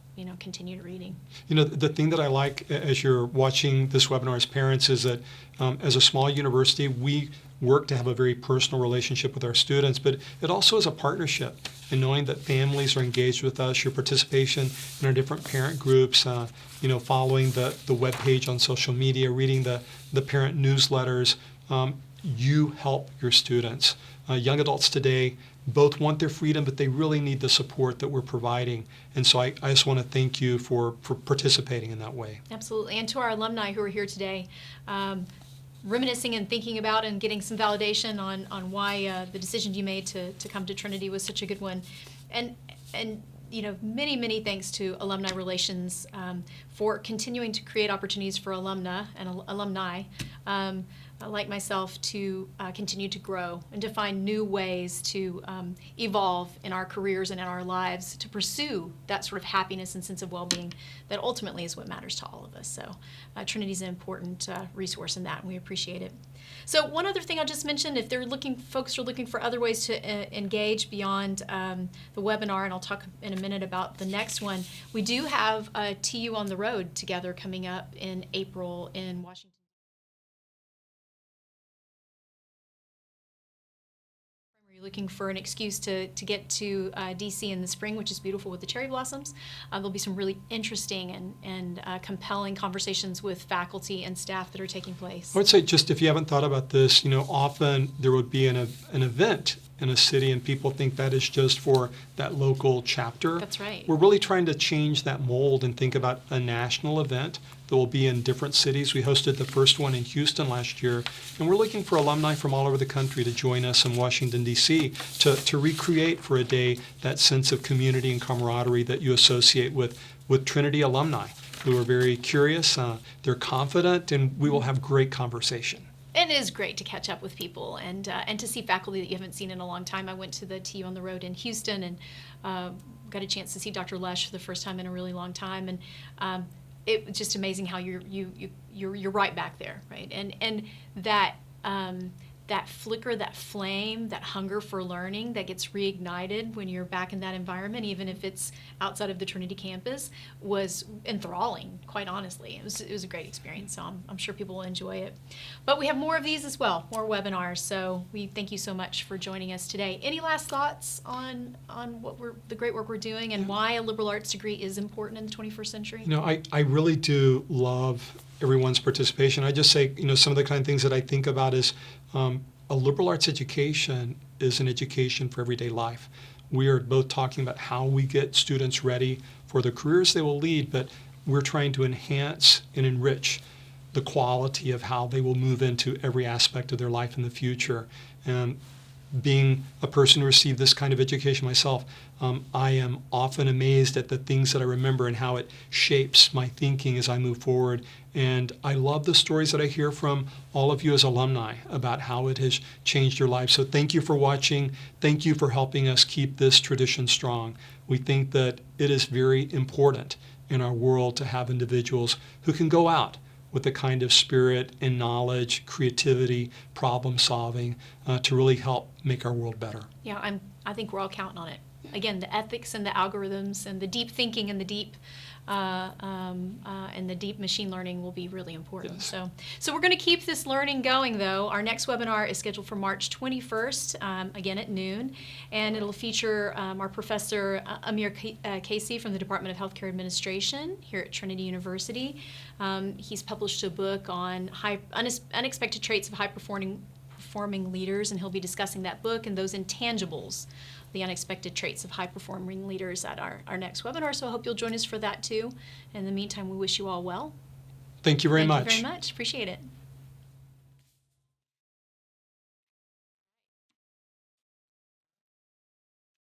continued reading. You know, the thing that I like as you're watching this webinar as parents is that as a small university, we work to have a very personal relationship with our students, but it also is a partnership. And knowing that families are engaged with us, your participation in our different parent groups, following the webpage on social media, reading the parent newsletters, you help your students. Young adults today both want their freedom, but they really need the support that we're providing. And so I just want to thank you for participating in that way. Absolutely. And to our alumni who are here today, reminiscing and thinking about and getting some validation on why the decision you made to come to Trinity was such a good one. And many thanks to Alumni Relations for continuing to create opportunities for alumni like myself to continue to grow and to find new ways to evolve in our careers and in our lives to pursue that sort of happiness and sense of well-being that ultimately is what matters to all of us. So Trinity is an important resource in that, and we appreciate it. So one other thing I'll just mention, if folks are looking for other ways to engage beyond the webinar, and I'll talk in a minute about the next one, we do have a TU on the Road together coming up in April in Washington. You're looking for an excuse to get to DC in the spring, which is beautiful with the cherry blossoms. There'll be some really interesting and compelling conversations with faculty and staff that are taking place. I would say, just if you haven't thought about this, often there would be an event in a city and people think that is just for that local chapter. That's right. We're really trying to change that mold and think about a national event that will be in different cities. We hosted the first one in Houston last year, and we're looking for alumni from all over the country to join us in Washington, D.C. to recreate for a day that sense of community and camaraderie that you associate with Trinity alumni who are very curious, they're confident, and we will have great conversation. It is great to catch up with people and to see faculty that you haven't seen in a long time. I went to the TU on the Road in Houston and got a chance to see Dr. Lesh for the first time in a really long time, and it was just amazing how you're right back there, right? And that flicker, that flame, that hunger for learning that gets reignited when you're back in that environment, even if it's outside of the Trinity campus, was enthralling, quite honestly. It was a great experience, so I'm sure people will enjoy it. But we have more of these as well, more webinars, so we thank you so much for joining us today. Any last thoughts on the great work we're doing and why a liberal arts degree is important in the 21st century? I really do love everyone's participation. I just say, some of the kind of things that I think about is a liberal arts education is an education for everyday life. We are both talking about how we get students ready for the careers they will lead, but we're trying to enhance and enrich the quality of how they will move into every aspect of their life in the future. And being a person who received this kind of education myself, I am often amazed at the things that I remember and how it shapes my thinking as I move forward. And I love the stories that I hear from all of you as alumni about how it has changed your life. So thank you for watching. Thank you for helping us keep this tradition strong. We think that it is very important in our world to have individuals who can go out with the kind of spirit and knowledge, creativity, problem solving to really help make our world better. Yeah, I think we're all counting on it. Again, the ethics and the algorithms and the deep thinking and the deep machine learning will be really important. Yes. So we're going to keep this learning going, though. Our next webinar is scheduled for March 21st, again at noon, and it'll feature our professor Amir Casey from the Department of Healthcare Administration here at Trinity University. He's published a book on unexpected traits of high-performing leaders, and he'll be discussing that book and those intangibles, the unexpected traits of high-performing leaders, at our next webinar. So I hope you'll join us for that too. In the meantime, we wish you all well. Thank you very much. Thank you very much. Appreciate it.